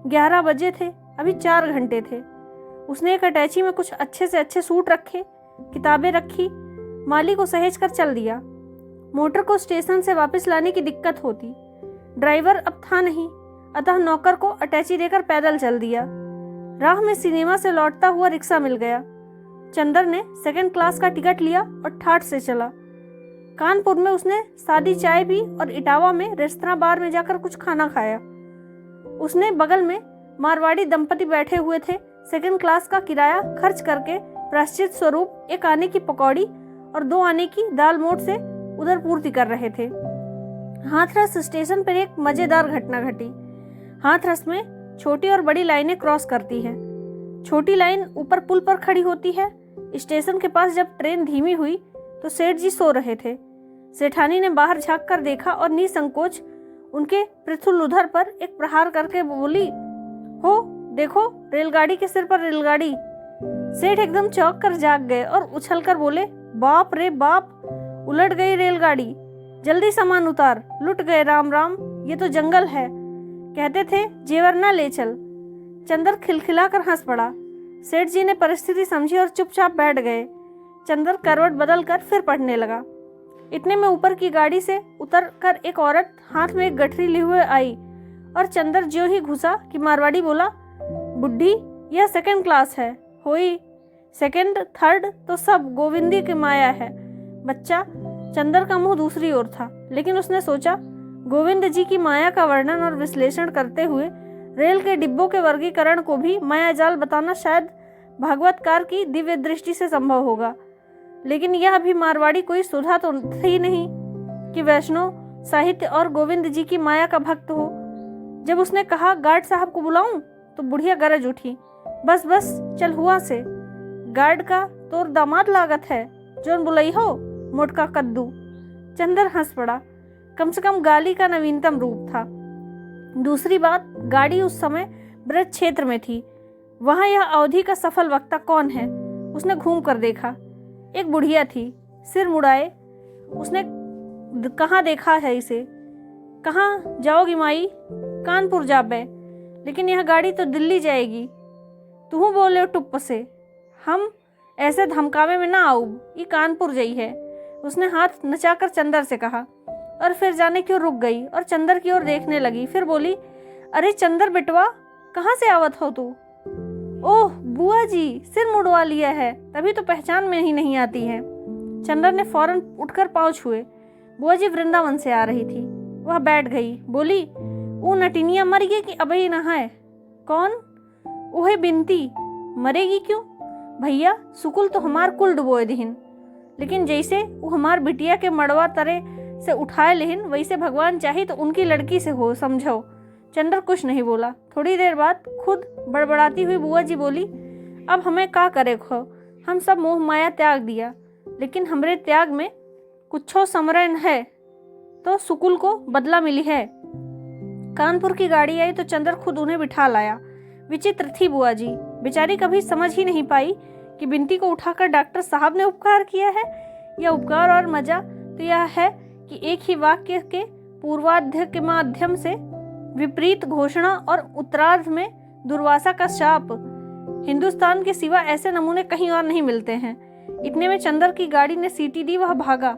11 बजे थे, अभी 4 घंटे थे। उसने एक अटैची में कुछ अच्छे से अच्छे सूट रखे, किताबें रखी, माली को सहेज कर चल दिया। मोटर को स्टेशन से वापस लाने की दिक्कत होती। ड्राइवर अब था नहीं, अतः नौकर को अटैची देकर पैदल चल दिया। राह में सिनेमा से लौटता हुआ रिक्शा मिल गया। चंदर ने 2nd क्लास का टिकट लिया और ठाठ से चला। कानपुर में उसने सादी चाय पी और इटावा में रेस्तरां बार में जाकर कुछ खाना खाया। उसने बगल में मारवाड़ी दंपति बैठे हुए थे। 2nd क्लास का किराया खर्च करके प्रायश्चित स्वरूप 1 आने की पकौड़ी और 2 आने की दाल मोठ से उधर पूर्ति कर रहे थे। हाथरस स्टेशन पर एक मजेदार घटना घटी। हाथरस में छोटी और बड़ी लाइनें क्रॉस करती हैं। छोटी लाइन ऊपर पुल पर खड़ी होती है। स्टेशन के पास जब ट्रेन धीमी हुई तो सेठ जी सो रहे थे। सेठानी ने बाहर झांक कर देखा और निसंकोच उनके पृथुल पर एक प्रहार करके बोली, हो देखो रेलगाड़ी के सिर पर रेलगाड़ी। सेठ एकदम चौंक कर जाग गए और उछलकर बोले, बाप रे बाप, उलट गई रेलगाड़ी, जल्दी सामान उतार, लुट गए राम राम, ये तो जंगल है, कहते थे जेवर ना ले चल। चंदर खिलखिलाकर हंस पड़ा। सेठ जी ने परिस्थिति समझी और चुपचाप बैठ गए। चंदर करवट बदल कर फिर पढ़ने लगा। इतने में ऊपर की गाड़ी से उतर कर एक औरत हाथ में एक गठरी लिए हुए आई और चंदर ज्यों ही घुसा कि मारवाड़ी बोला, बुढ़ी यह 2nd क्लास है, होई 2nd 3rd तो सब गोविंदी की माया है। बच्चा चंदर का मुंह दूसरी ओर था, लेकिन उसने सोचा गोविंद जी की माया का वर्णन और विश्लेषण करते हुए रेल के डिब्बों के वर्गीकरण को भी माया जाल बताना शायद भागवतकार की दिव्य दृष्टि से संभव होगा। लेकिन यह अभी मारवाड़ी कोई सुधा तो थी नहीं कि वैष्णव साहित्य और गोविंद जी की माया का भक्त हो। जब उसने कहा गार्ड साहब को बुलाऊं तो बुढ़िया गरज उठी, बस बस चल हुआ से, गार्ड का तोर दामाद लागत है, जोन बुलाई हो मोटका कद्दू। चंदर हंस पड़ा। कम से कम गाली का नवीनतम रूप था। दूसरी बात, गाड़ी उस समय ब्रज क्षेत्र में थी। वहां यह अवधि का सफल वक्ता कौन है? उसने घूम कर देखा। एक बुढ़िया थी, सिर मुड़ाए। उसने कहाँ देखा है इसे? कहाँ जाओगी माई? कानपुर जाबे, लेकिन यह गाड़ी तो दिल्ली जाएगी। तू बोले टुप्प से, हम ऐसे धमकावे में ना आऊ, ये कानपुर जाई है। उसने हाथ नचाकर चंदर से कहा और फिर जाने क्यों रुक गई और चंदर की ओर देखने लगी। फिर बोली, अरे चंदर बेटवा, कहाँ से आवत हो तू? ओह बुआ जी, सिर मुड़वा लिया है, तभी तो पहचान में ही नहीं आती है। चंदर ने फौरन उठकर पाँव छुए। बुआ जी वृंदावन से आ रही थी। वह बैठ गई। बोली, वो नटिनिया मर गई कि अबही नहाए? कौन? ओहे बिनती। मरेगी क्यों भैया? सुकुल तो हमार कुल डुबोए दिहिन, लेकिन जैसे वो हमार बिटिया के मड़वा तरे से उठाए लेहिन, वैसे भगवान चाहे तो उनकी लड़की से हो, समझो। चंदर कुछ नहीं बोला। थोड़ी देर बाद खुद बड़बड़ाती हुई बुआ जी बोली, अब हमें का करे खो, हम सब मोह माया त्याग दिया, लेकिन हमरे त्याग में कुछो समरण है तो सुकुल को बदला मिली है। कानपुर की गाड़ी आई तो चंदर खुद उन्हें बिठा लाया। विचित्र थी बुआ जी, बेचारी कभी समझ ही नहीं पाई कि बिनती को उठाकर डॉक्टर साहब ने उपकार किया है। यह उपकार और मजा तो यह है कि एक ही वाक्य के पूर्वार्ध के माध्यम से विपरीत घोषणा और उत्तरार्ध में दुर्वासा का शाप। हिंदुस्तान के सिवा ऐसे नमूने कहीं और नहीं मिलते हैं। इतने में चंदर की गाड़ी ने सीटी दी, वह भागा।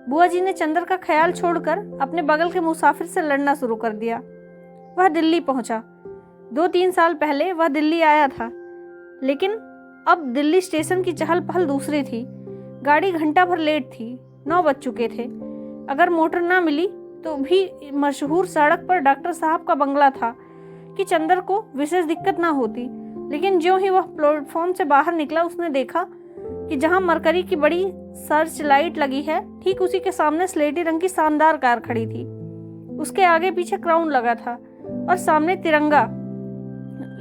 बुआ जी ने चंदर का ख्याल छोड़कर अपने बगल के मुसाफिर से लड़ना शुरू कर दिया। वह दिल्ली पहुंचा। 2-3 साल पहले वह दिल्ली आया था, लेकिन अब दिल्ली स्टेशन की चहल पहल दूसरी थी। गाड़ी घंटा भर लेट थी। 9 बज चुके थे। अगर मोटर ना मिली तो भी मशहूर सड़क पर डॉक्टर साहब का बंगला था कि चंदर को विशेष दिक्कत ना होती। लेकिन ज्यों ही वह प्लेटफॉर्म से बाहर निकला, उसने देखा कि जहां मरकरी की बड़ी सर्च लाइट लगी है, ठीक उसी के सामने स्लेटी रंग की शानदार कार खड़ी थी। उसके आगे पीछे क्राउन लगा था और सामने तिरंगा।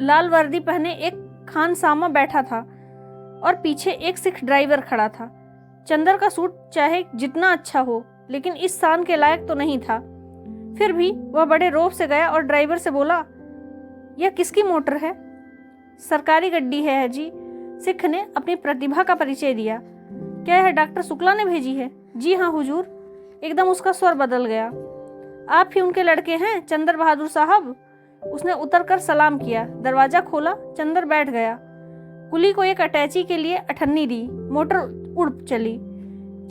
लाल वर्दी पहने एक खानसामा बैठा था और पीछे एक सिख ड्राइवर खड़ा था। चंदर का सूट चाहे जितना अच्छा हो, लेकिन इस शान के लायक तो नहीं था। फिर भी वह बड़े रौब से गया और ड्राइवर से बोला, यह किसकी मोटर है? सरकारी गड्डी है जी। सिख ने अपनी प्रतिभा का परिचय दिया। क्या यह डॉक्टर शुक्ला ने भेजी है? जी हाँ हुजूर। एकदम उसका स्वर बदल गया। आप ही उनके लड़के हैं चंदर बहादुर साहब? उसने उतरकर सलाम किया। दरवाजा खोला, चंदर बैठ गया। कुली को एक अटैची के लिए अठन्नी दी, मोटर उड़ चली।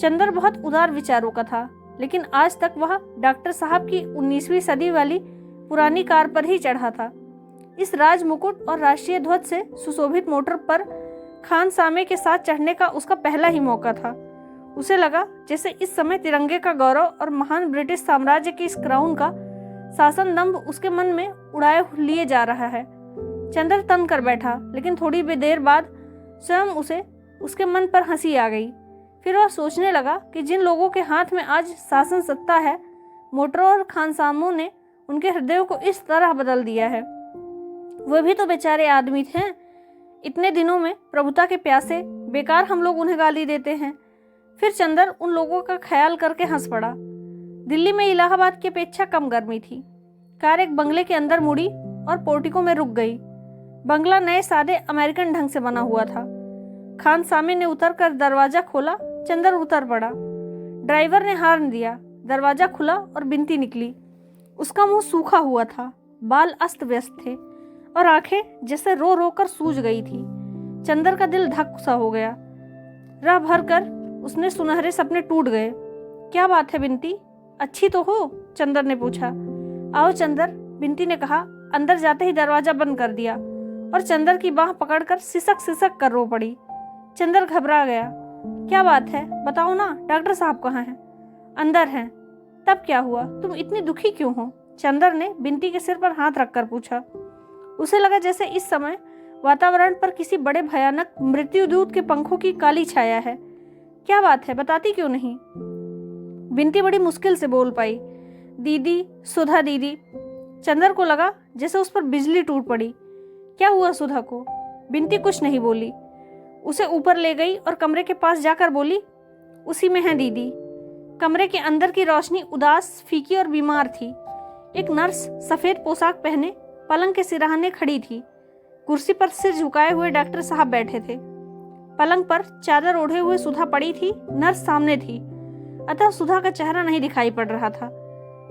चंदर बहुत उदार विचारों का था, लेकिन आज तक वह डॉक्टर साहब की 19वीं सदी वाली पुरानी कार पर ही चढ़ा था। इस राज मुकुट और राष्ट्रीय ध्वज से सुशोभित मोटर पर खान सामे के साथ चढ़ने का उसका पहला ही मौका था। उसे लगा जैसे इस समय तिरंगे का गौरव और महान ब्रिटिश साम्राज्य की इस क्राउन का शासन दंभ उसके मन में उड़ाए लिए जा रहा है। चंदर तन कर बैठा, लेकिन थोड़ी देर बाद स्वयं उसे उसके मन पर हंसी आ गई। फिर वह सोचने लगा कि जिन लोगों के हाथ में आज शासन सत्ता है, मोटरों और खानसामों ने उनके हृदयों को इस तरह बदल दिया है। वे भी तो बेचारे आदमी थे। इतने दिनों में प्रभुता के प्यासे, बेकार हम लोग उन्हें गाली देते हैं। फिर चंदर उन लोगों का ख्याल करके हंस पड़ा। दिल्ली में इलाहाबाद की अपेक्षा कम गर्मी थी। कार एक बंगले के अंदर मुड़ी और पोर्टिको में रुक गई। बंगला नए सादे अमेरिकन ढंग से बना हुआ था। खान सामे ने उतरकर दरवाजा खोला। चंदर उतर पड़ा। ड्राइवर ने हॉर्न दिया। दरवाजा खुला और बिनती निकली। उसका मुंह सूखा हुआ था, बाल अस्त व्यस्त थे और आंखें जैसे रो रो कर सूज गई थी। चंदर का दिल धक सा हो गया। राह भर कर उसने सुनहरे सपने टूट गए। क्या बात है बिनती, अच्छी तो हो? चंदर ने पूछा। आओ चंदर, बिनती ने कहा। अंदर जाते ही दरवाजा बंद कर दिया और चंदर की बाह पकड़कर सिसक सिसक कर रो पड़ी। चंदर घबरा गया। क्या बात है, बताओ ना, डॉक्टर साहब कहाँ हैं? अंदर हैं। तब क्या हुआ, तुम इतनी दुखी क्यों हो? चंदर ने बिनती के सिर पर हाथ रखकर पूछा। उसे लगा जैसे इस समय वातावरण पर किसी बड़े भयानक मृत्युदूत के पंखों की काली छाया है। क्या बात है, बताती क्यों नहीं? बिनती बड़ी मुश्किल से बोल पाई। दीदी, सुधा दीदी। चंदर को लगा जैसे उस पर बिजली टूट पड़ी। क्या हुआ सुधा को? बिनती कुछ नहीं बोली। उसे ऊपर ले गई और कमरे के पास जाकर बोली, उसी में है दीदी। कमरे के अंदर की रोशनी उदास, फीकी और बीमार थी। एक नर्स सफेद पोशाक पहने पलंग के सिरहाने खड़ी थी। कुर्सी पर सिर झुकाए हुए डॉक्टर साहब बैठे थे। पलंग पर चादर ओढ़े हुए सुधा पड़ी थी। नर्स सामने थी, अतः सुधा का चेहरा नहीं दिखाई पड़ रहा था।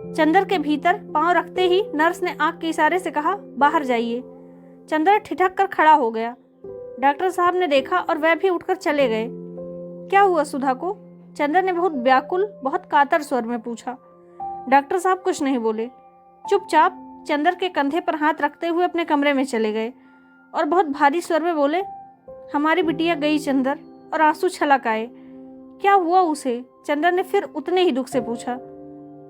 चंदर के भीतर पांव रखते ही नर्स ने आंख के इशारे से कहा, बाहर जाइए। चंदर ठिठक कर खड़ा हो गया। डॉक्टर साहब ने देखा और वह भी उठकर चले गए। क्या हुआ सुधा को? चंदर ने बहुत व्याकुल, बहुत कातर स्वर में पूछा। डॉक्टर साहब कुछ नहीं बोले। चुपचाप चंदर के कंधे पर हाथ रखते हुए अपने कमरे में चले गए और बहुत भारी स्वर में बोले, हमारी बिटिया गई चंदर। और आंसू छलक आए। क्या हुआ उसे? चंदर ने फिर उतने ही दुख से पूछा।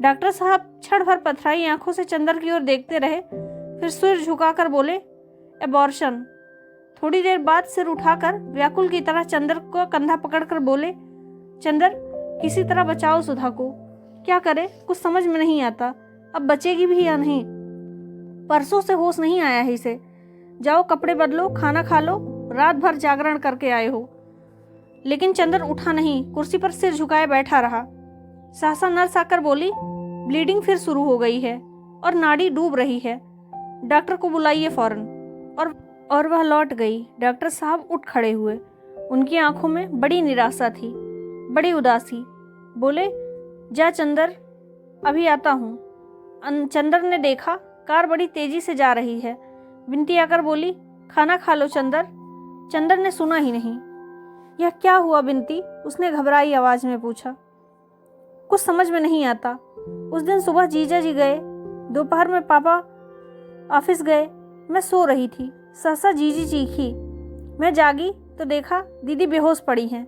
डॉक्टर साहब क्षण भर पथराई आंखों से चंदर की ओर देखते रहे, फिर सिर झुकाकर बोले, एबॉर्शन। थोड़ी देर बाद सिर उठाकर व्याकुल की तरह चंदर को कंधा पकड़कर बोले, चंदर, किसी तरह बचाओ सुधा को। क्या करे, कुछ समझ में नहीं आता। अब बचेगी भी या नहीं। परसों से होश नहीं आया है इसे। जाओ कपड़े बदलो, खाना खा लो, रात भर जागरण करके आए हो। लेकिन चंदर उठा नहीं, कुर्सी पर सिर झुकाए बैठा रहा। सहसा नर्स आकर बोली, ब्लीडिंग फिर शुरू हो गई है और नाड़ी डूब रही है। डॉक्टर को बुलाइए फौरन। और वह लौट गई। डॉक्टर साहब उठ खड़े हुए। उनकी आंखों में बड़ी निराशा थी, बड़ी उदासी। बोले, जा चंदर, अभी आता हूँ। चंदर ने देखा कार बड़ी तेजी से जा रही है। बिनती आकर बोली, खाना खा लो चंदर। चंदर ने सुना ही नहीं। यह क्या हुआ बिनती? उसने घबराई आवाज में पूछा। कुछ समझ में नहीं आता। उस दिन सुबह जीजा जी गए, दोपहर में पापा ऑफिस गए, मैं सो रही थी। सहसा जीजी चीखी। मैं जागी तो देखा दीदी बेहोश पड़ी हैं।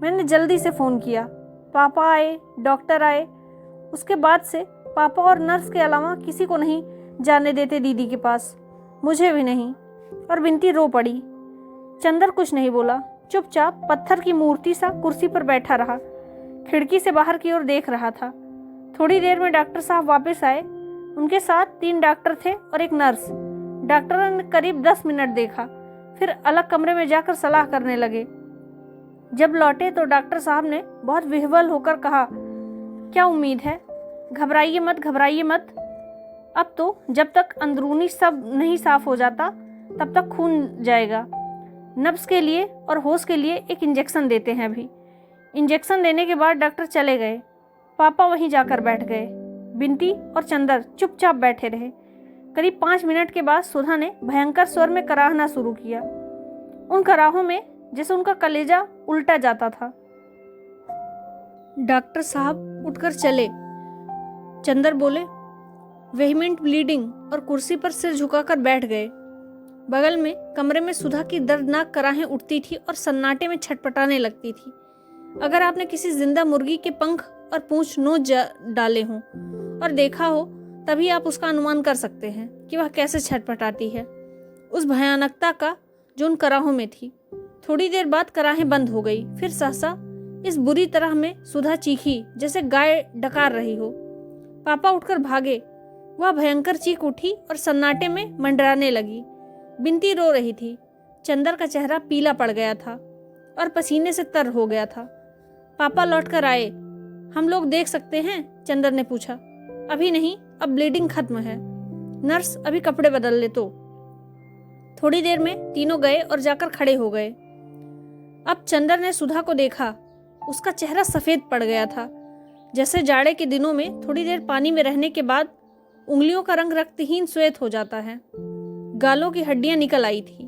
मैंने जल्दी से फ़ोन किया। पापा आए, डॉक्टर आए। उसके बाद से पापा और नर्स के अलावा किसी को नहीं जाने देते दीदी के पास, मुझे भी नहीं। और बिनती रो पड़ी। चंदर कुछ नहीं बोला, चुपचाप पत्थर की मूर्ति सा कुर्सी पर बैठा रहा। खिड़की से बाहर की ओर देख रहा था। थोड़ी देर में डॉक्टर साहब वापस आए। उनके साथ 3 डॉक्टर थे और एक नर्स। डॉक्टर ने करीब 10 मिनट देखा, फिर अलग कमरे में जाकर सलाह करने लगे। जब लौटे तो डॉक्टर साहब ने बहुत विह्वल होकर कहा, क्या उम्मीद है? घबराइए मत। अब तो जब तक अंदरूनी सब नहीं साफ हो जाता तब तक खून जाएगा। नब्ज के लिए और होश के लिए एक इंजेक्शन देते हैं अभी। इंजेक्शन देने के बाद डॉक्टर चले गए। पापा वहीं जाकर बैठ गए। बिंती और चंदर चुपचाप बैठे रहे। करीब 5 मिनट के बाद सुधा ने भयंकर स्वर में कराहना शुरू किया, उन कराहों में जैसे उनका कलेजा उल्टा जाता था। डॉक्टर साहब उठकर चले। चंदर बोले, वेहीमेंट ब्लीडिंग, और कुर्सी पर सिर झुकाकर बैठ गए। बगल में कमरे में सुधा की दर्दनाक कराहें उठती थी और सन्नाटे में छटपटाने लगती थी। अगर आपने किसी जिंदा मुर्गी के पंख और पूंछ नोच डाले हों और देखा हो, तभी आप उसका अनुमान कर सकते हैं कि वह कैसे छटपटाती है, उस भयानकता का जो उन कराहों में थी। थोड़ी देर बाद कराहें बंद हो गई। फिर सहसा इस बुरी तरह में सुधा चीखी जैसे गाय डकार रही हो। पापा उठकर भागे। वह भयंकर चीख उठी और सन्नाटे में मंडराने लगी। बिंती रो रही थी। चंदर का चेहरा पीला पड़ गया था और पसीने से तर हो गया था। पापा लौटकर आए। हम लोग देख सकते हैं? चंदर ने पूछा। अभी नहीं, अब ब्लीडिंग खत्म है। नर्स अभी कपड़े बदल ले तो। थोड़ी देर में तीनों गए और जाकर खड़े हो गए। अब चंदर ने सुधा को देखा। उसका चेहरा सफेद पड़ गया था, जैसे जाड़े के दिनों में थोड़ी देर पानी में रहने के बाद उंगलियों का रंग रक्तहीन श्वेत हो जाता है। गालों की हड्डियां निकल आई थी।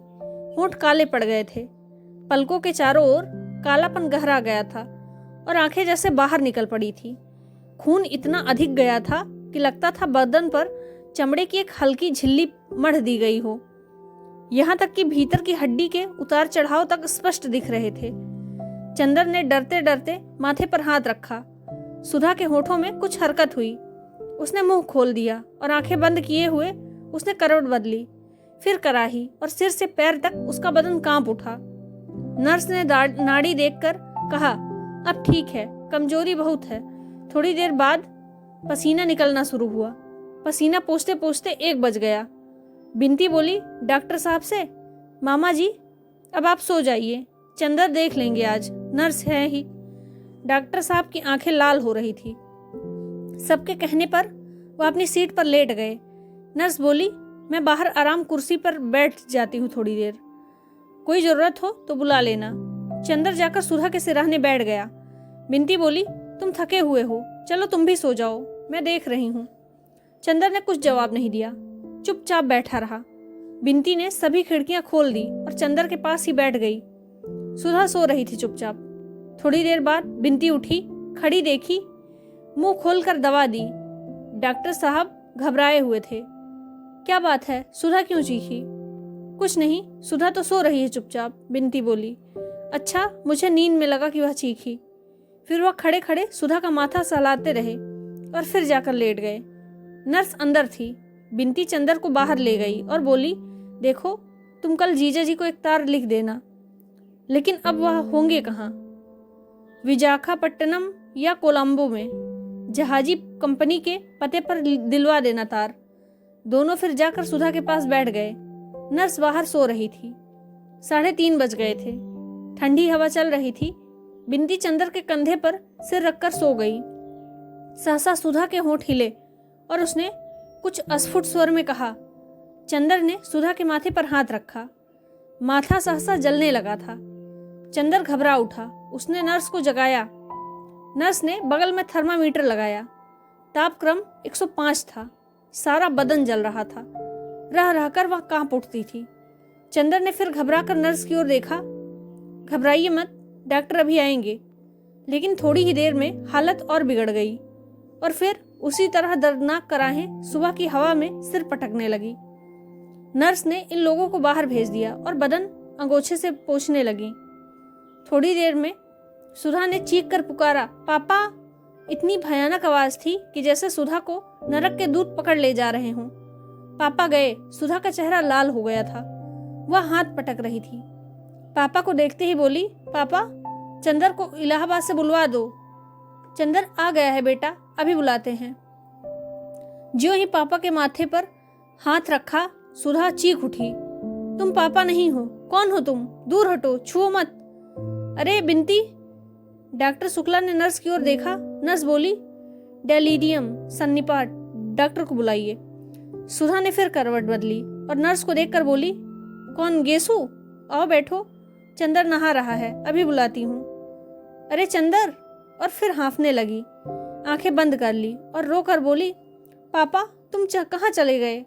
होंठ काले पड़ गए थे। पलकों के चारों ओर कालापन गहरा गया था और आंखें जैसे बाहर निकल पड़ी थी। खून इतना अधिक गया था कि लगता था बदन पर चमड़े की एक हल्की झिल्ली मढ़ दी गई हो। यहाँ तक कि भीतर की हड्डी के उतार चढ़ाव तक स्पष्ट दिख रहे थे। चंदर ने डरते डरते माथे पर हाथ रखा। सुधा के होठों में कुछ हरकत हुई। उसने मुंह खोल दिया और आंखें बंद किए हुए उसने करवट बदली, फिर कराही, और सिर से पैर तक उसका बदन कांप उठा। नर्स ने नाड़ी देखकर कहा, अब ठीक है, कमजोरी बहुत है। थोड़ी देर बाद पसीना निकलना शुरू हुआ। पसीना पोंछते पोंछते 1 बज गया। बिंती बोली डॉक्टर साहब से, मामा जी अब आप सो जाइए, चंदर देख लेंगे, आज नर्स है ही। डॉक्टर साहब की आंखें लाल हो रही थी। सबके कहने पर वह अपनी सीट पर लेट गए। नर्स बोली, मैं बाहर आराम कुर्सी पर बैठ जाती हूँ थोड़ी देर, कोई जरूरत हो तो बुला लेना। चंदर जाकर सुधा के सिरहाने बैठ गया। बिंती बोली, तुम थके हुए हो, चलो तुम भी सो जाओ, मैं देख रही हूँ। चंदर ने कुछ जवाब नहीं दिया, चुपचाप बैठा रहा। बिंती ने सभी खिड़कियां खोल दी और चंदर के पास ही बैठ गई। सुधा सो रही थी चुपचाप। थोड़ी देर बाद बिंती उठी, खड़ी देखी, मुंह खोलकर दवा दी। डॉक्टर साहब घबराए हुए थे। क्या बात है, सुधा क्यों चीखी? कुछ नहीं, सुधा तो सो रही है चुपचाप, बिंती बोली। अच्छा, मुझे नींद में लगा कि वह चीखी। फिर वह खड़े खड़े सुधा का माथा सहलाते रहे और फिर जाकर लेट गए। नर्स अंदर थी। बिंती चंदर को बाहर ले गई और बोली, देखो तुम कल जीजा जी को एक तार लिख देना। लेकिन अब वह होंगे कहाँ? विशाखापट्टनम या कोलंबो में जहाजी कंपनी के पते पर दिलवा देना तार। दोनों फिर जाकर सुधा के पास बैठ गए। नर्स बाहर सो रही थी। 3:30 बज गए थे। ठंडी हवा चल रही थी। बिंती चंदर के कंधे पर सिर रखकर सो गई। सहसा सुधा के होंठ हिले और उसने कुछ अस्फुट स्वर में कहा। चंदर ने सुधा के माथे पर हाथ रखा। माथा सहसा जलने लगा था। चंदर घबरा उठा। उसने नर्स को जगाया। नर्स ने बगल में थर्मामीटर लगाया। तापक्रम 105 था। सारा बदन जल रहा था। रह रहकर वह कांप उठती थी। चंदर ने फिर घबराकर नर्स की ओर देखा। घबराइए मत, डॉक्टर अभी आएंगे। लेकिन थोड़ी ही देर में हालत और बिगड़ गई और फिर उसी तरह दर्दनाक कराहें सुबह की हवा में सिर पटकने लगी। नर्स ने इन लोगों को बाहर भेज दिया और बदन अंगोछे से पोंछने लगी। थोड़ी देर में सुधा ने चीख कर पुकारा, पापा। इतनी भयानक आवाज थी कि जैसे सुधा को नरक के दूत पकड़ ले जा रहे हों। पापा गए। सुधा का चेहरा लाल हो गया था। वह हाथ पटक रही थी। पापा को देखते ही बोली, पापा चंदर को इलाहाबाद से बुलवा दो। चंदर आ गया है बेटा, अभी बुलाते हैं। ज्यों ही पापा के माथे पर हाथ रखा, सुधा चीख उठी, तुम पापा नहीं हो, कौन हो तुम? दूर हटो, छुओ मत। अरे बिनती। डॉक्टर शुक्ला ने नर्स की ओर देखा। नर्स बोली, डेलीरियम सन्निपात, डॉक्टर को बुलाइए। सुधा ने फिर करवट बदली और नर्स को देखकर बोली, कौन, गेसु? आओ बैठो, चंदर नहा रहा है, अभी बुलाती हूँ। अरे चंदर, और फिर हाँफने लगी। आंखें बंद कर ली और रोकर बोली, पापा तुम कहाँ चले गए?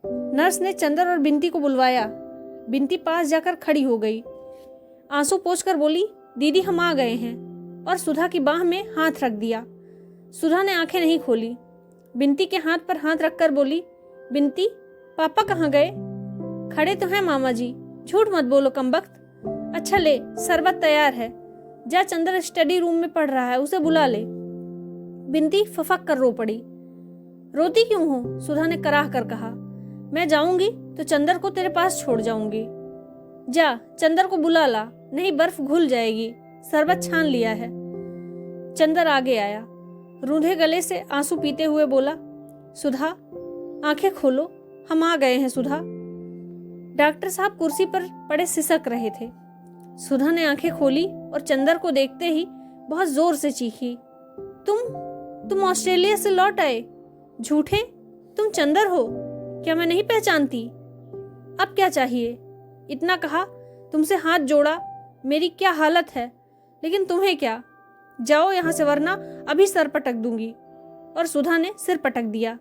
नर्स ने चंदर और बिनती को बुलवाया। बिनती पास जाकर खड़ी हो गई। आंसू पोंछकर बोली, दीदी हम आ गए हैं, और सुधा की बाह में हाथ रख दिया। सुधा ने आंखें नहीं खोली। बिनती के हाथ पर हाथ रखकर बोली, बिनती पापा कहाँ गए? खड़े तो हैं मामा जी, झूठ मत बोलो कमबख्त। अच्छा ले, शरबत तैयार है, जा, चंदर स्टडी रूम में पढ़ रहा है, उसे बुला ले। बिनती फफक कर रो पड़ी। रोती क्यों हो? सुधा ने कराह कर कहा, मैं जाऊंगी तो चंदर को तेरे पास छोड़ जाऊंगी। जा, चंदर को बुला ला, नहीं बर्फ घुल जाएगी, शरबत छान लिया है। चंदर आगे आया, रूंधे गले से आंसू पीते हुए बोला, सुधा आंखें खोलो, हम आ गए हैं सुधा। डॉक्टर साहब कुर्सी पर पड़े सिसक रहे थे। सुधा ने आंखें खोली और चंदर को देखते ही बहुत जोर से चीखी, तुम ऑस्ट्रेलिया से लौट आए? झूठे, तुम चंदर हो? क्या मैं नहीं पहचानती? अब क्या चाहिए? इतना कहा, तुमसे हाथ जोड़ा, मेरी क्या हालत है, लेकिन तुम्हें क्या? जाओ यहाँ से, वरना अभी सर पटक दूंगी। और सुधा ने सिर पटक दिया।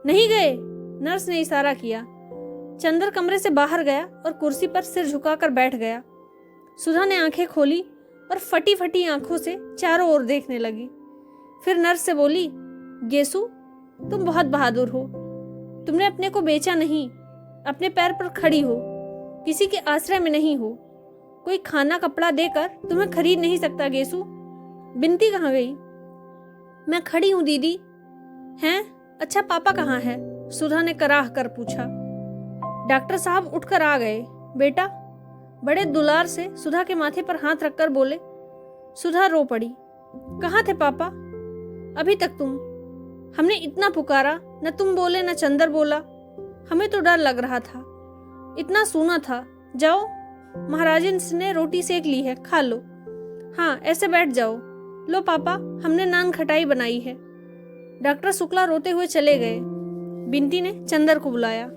नहीं गए? नर्स ने इशारा किया। चंदर कमरे से बाहर गया और कुर्सी पर सिर झुकाकर बैठ गया। सुधा ने आंखें खोली और फटी फटी आंखों से चारों ओर देखने लगी। फिर नर्स से बोली, गेसु तुम बहुत बहादुर हो, तुमने अपने को बेचा नहीं, अपने पैर पर खड़ी हो, किसी के आश्रय में नहीं हो, कोई खाना कपड़ा देकर तुम्हें खरीद नहीं सकता। गेसु, बिनती कहाँ गई? मैं खड़ी हूँ दीदी। हैं? अच्छा पापा कहाँ है? सुधा ने कराह कर पूछा। डॉक्टर साहब उठकर आ गए। बेटा, बड़े दुलार से सुधा के माथे पर हाथ रखकर बोले। सुधा रो पड़ी। कहाँ थे पापा? अभी तक तुम, हमने इतना पुकारा, न तुम बोले न चंदर बोला, हमें तो डर लग रहा था, इतना सूना था। जाओ, महाराजन ने रोटी सेक ली है, खा लो। हाँ, ऐसे बैठ जाओ। लो पापा, हमने नान खटाई बनाई है। डॉक्टर शुक्ला रोते हुए चले गए। बिनती ने चंदर को बुलाया।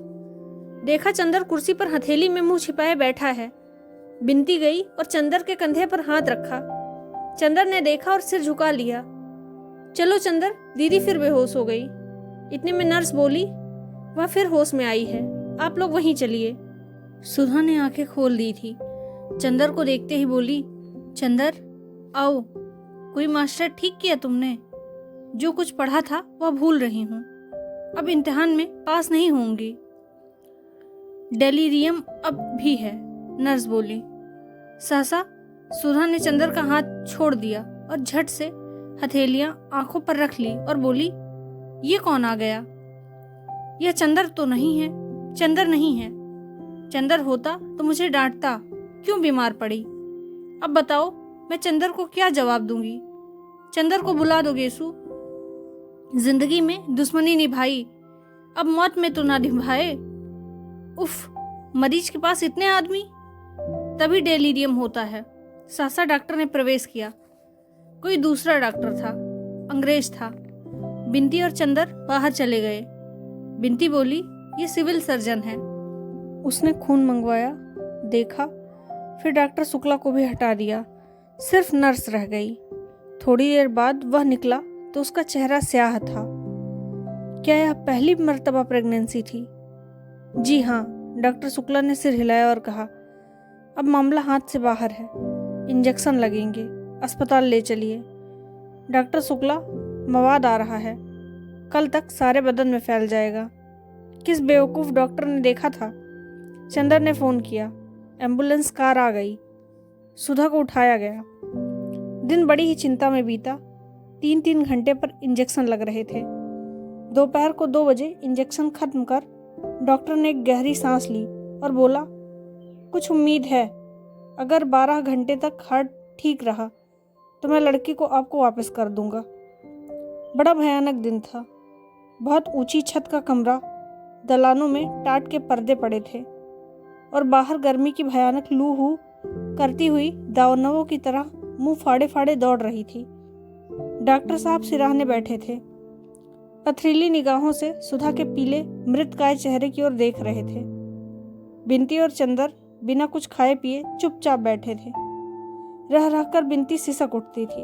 देखा चंदर कुर्सी पर हथेली में मुंह छिपाए बैठा है। बिनती गई और चंदर के कंधे पर हाथ रखा। चंदर ने देखा और सिर झुका लिया। चलो चंदर, दीदी फिर बेहोश हो गई। इतने में नर्स बोली, वह फिर होश में आई है, आप लोग वहीं चलिए। सुधा ने आंखें खोल दी थी। चंदर को देखते ही बोली, चंदर आओ, कोई मास्टर ठीक किया तुमने? जो कुछ पढ़ा था वह भूल रही हूँ, अब इम्तिहान में पास नहीं होंगी। डेलीरियम अब भी है, नर्स बोली। सहसा सुधा ने चंदर का हाथ छोड़ दिया और झट से हथेलियां आंखों पर रख ली और बोली, ये कौन आ गया? यह चंदर तो नहीं है, चंदर नहीं है। चंदर होता तो मुझे डांटता, क्यों बीमार पड़ी? अब बताओ मैं चंदर को क्या जवाब दूंगी? चंदर को बुला दो गेसु। जिंदगी में दुश्मनी निभाई, अब मौत में तो ना निभाए। उफ, मरीज के पास इतने आदमी, तभी डेलीरियम होता है। सहसा डॉक्टर ने प्रवेश किया। कोई दूसरा डॉक्टर था, अंग्रेज था। बिनती और चंदर बाहर चले गए। बिनती बोली, ये सिविल सर्जन है। उसने खून मंगवाया, देखा, फिर डॉक्टर शुक्ला को भी हटा दिया, सिर्फ नर्स रह गई। थोड़ी देर बाद वह निकला तो उसका चेहरा स्याह था। क्या यह पहली मर्तबा प्रेगनेंसी थी? जी हाँ, डॉक्टर शुक्ला ने सिर हिलाया और कहा, अब मामला हाथ से बाहर है, इंजेक्शन लगेंगे, अस्पताल ले चलिए। डॉक्टर शुक्ला, मवाद आ रहा है, कल तक सारे बदन में फैल जाएगा। किस बेवकूफ़ डॉक्टर ने देखा था? चंदर ने फ़ोन किया, एम्बुलेंस कार आ गई, सुधा को उठाया गया। दिन बड़ी ही चिंता में बीता। 3-3 घंटे पर इंजेक्शन लग रहे थे। दोपहर को 2 बजे इंजेक्शन खत्म कर डॉक्टर ने एक गहरी सांस ली और बोला, कुछ उम्मीद है, अगर 12 घंटे तक हार्ट ठीक रहा तो मैं लड़की को आपको वापस कर दूंगा। बड़ा भयानक दिन था। बहुत ऊंची छत का कमरा, दलानों में टाट के पर्दे पड़े थे और बाहर गर्मी की भयानक लू करती हुई दानवों की तरह मुंह फाड़े फाड़े दौड़ रही थी। डॉक्टर साहब सिराहने बैठे थे, पथरीली निगाहों से सुधा के पीले मृतकाय चेहरे की ओर देख रहे थे। बिनती और चंदर बिना कुछ खाए पिए चुपचाप बैठे थे। रह रहकर बिनती सिसक उठती थी,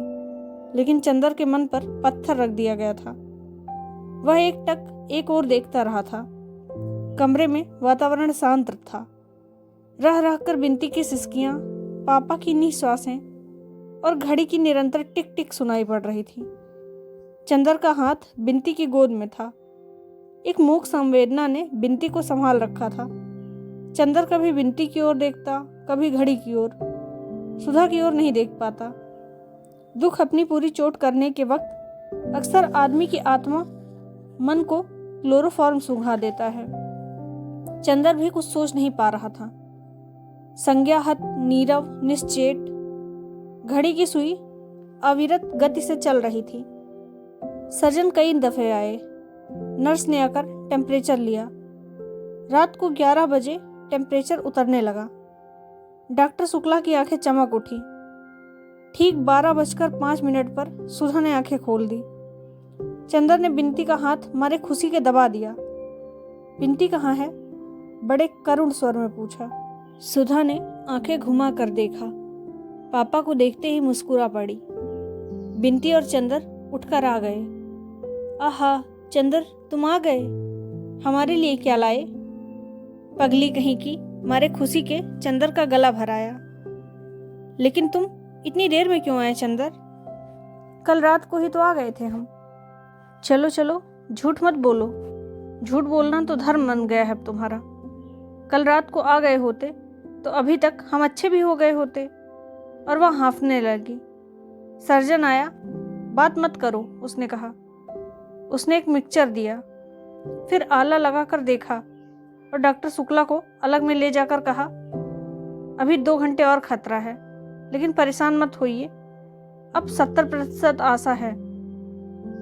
लेकिन चंदर के मन पर पत्थर रख दिया गया था। वह एक टक एक और देखता रहा था। कमरे में वातावरण शांत था। रह रहकर बिनती की सिसकियां, पापा की निश्वासें और घड़ी की निरंतर टिक टिक सुनाई पड़ रही थी। चंदर का हाथ बिनती की गोद में था। एक मूक संवेदना ने बिनती को संभाल रखा था। चंदर कभी बिनती की ओर देखता, कभी घड़ी की ओर, सुधा की ओर नहीं देख पाता। दुख अपनी पूरी चोट करने के वक्त अक्सर आदमी की आत्मा मन को क्लोरोफॉर्म सुंघा देता है। चंदर भी कुछ सोच नहीं पा रहा था। संज्ञाहत, नीरव, निश्चेत, घड़ी की सुई अविरत गति से चल रही थी। सर्जन कई दफे आए। नर्स ने आकर टेम्परेचर लिया। रात को 11 बजे टेम्परेचर उतरने लगा। डॉक्टर शुक्ला की आंखें चमक उठी। ठीक 12:05 पर सुधा ने आंखें खोल दी। चंदर ने बिनती का हाथ मारे खुशी के दबा दिया। बिनती कहाँ है? बड़े करुण स्वर में पूछा। सुधा ने आंखें घुमा कर देखा। पापा को देखते ही मुस्कुरा पड़ी। बिनती और चंदर उठकर आ गए। आहा, चंदर तुम आ गए। हमारे लिए क्या लाए? पगली कहीं की मारे खुशी के चंदर का गला भराया। लेकिन तुम इतनी देर में क्यों आए चंदर? कल रात को ही तो आ गए थे हम। चलो चलो, झूठ मत बोलो। झूठ बोलना तो धर्म बन गया है अब तुम्हारा। कल रात को आ गए होते तो अभी तक हम अच्छे भी हो गए होते। और वह हाँफने लगी। सर्जन आया। बात मत करो, उसने कहा। उसने एक मिक्सचर दिया, फिर आला लगाकर देखा और डॉक्टर शुक्ला को अलग में ले जाकर कहा, अभी 2 घंटे और खतरा है, लेकिन परेशान मत होइए। अब 70% आशा है।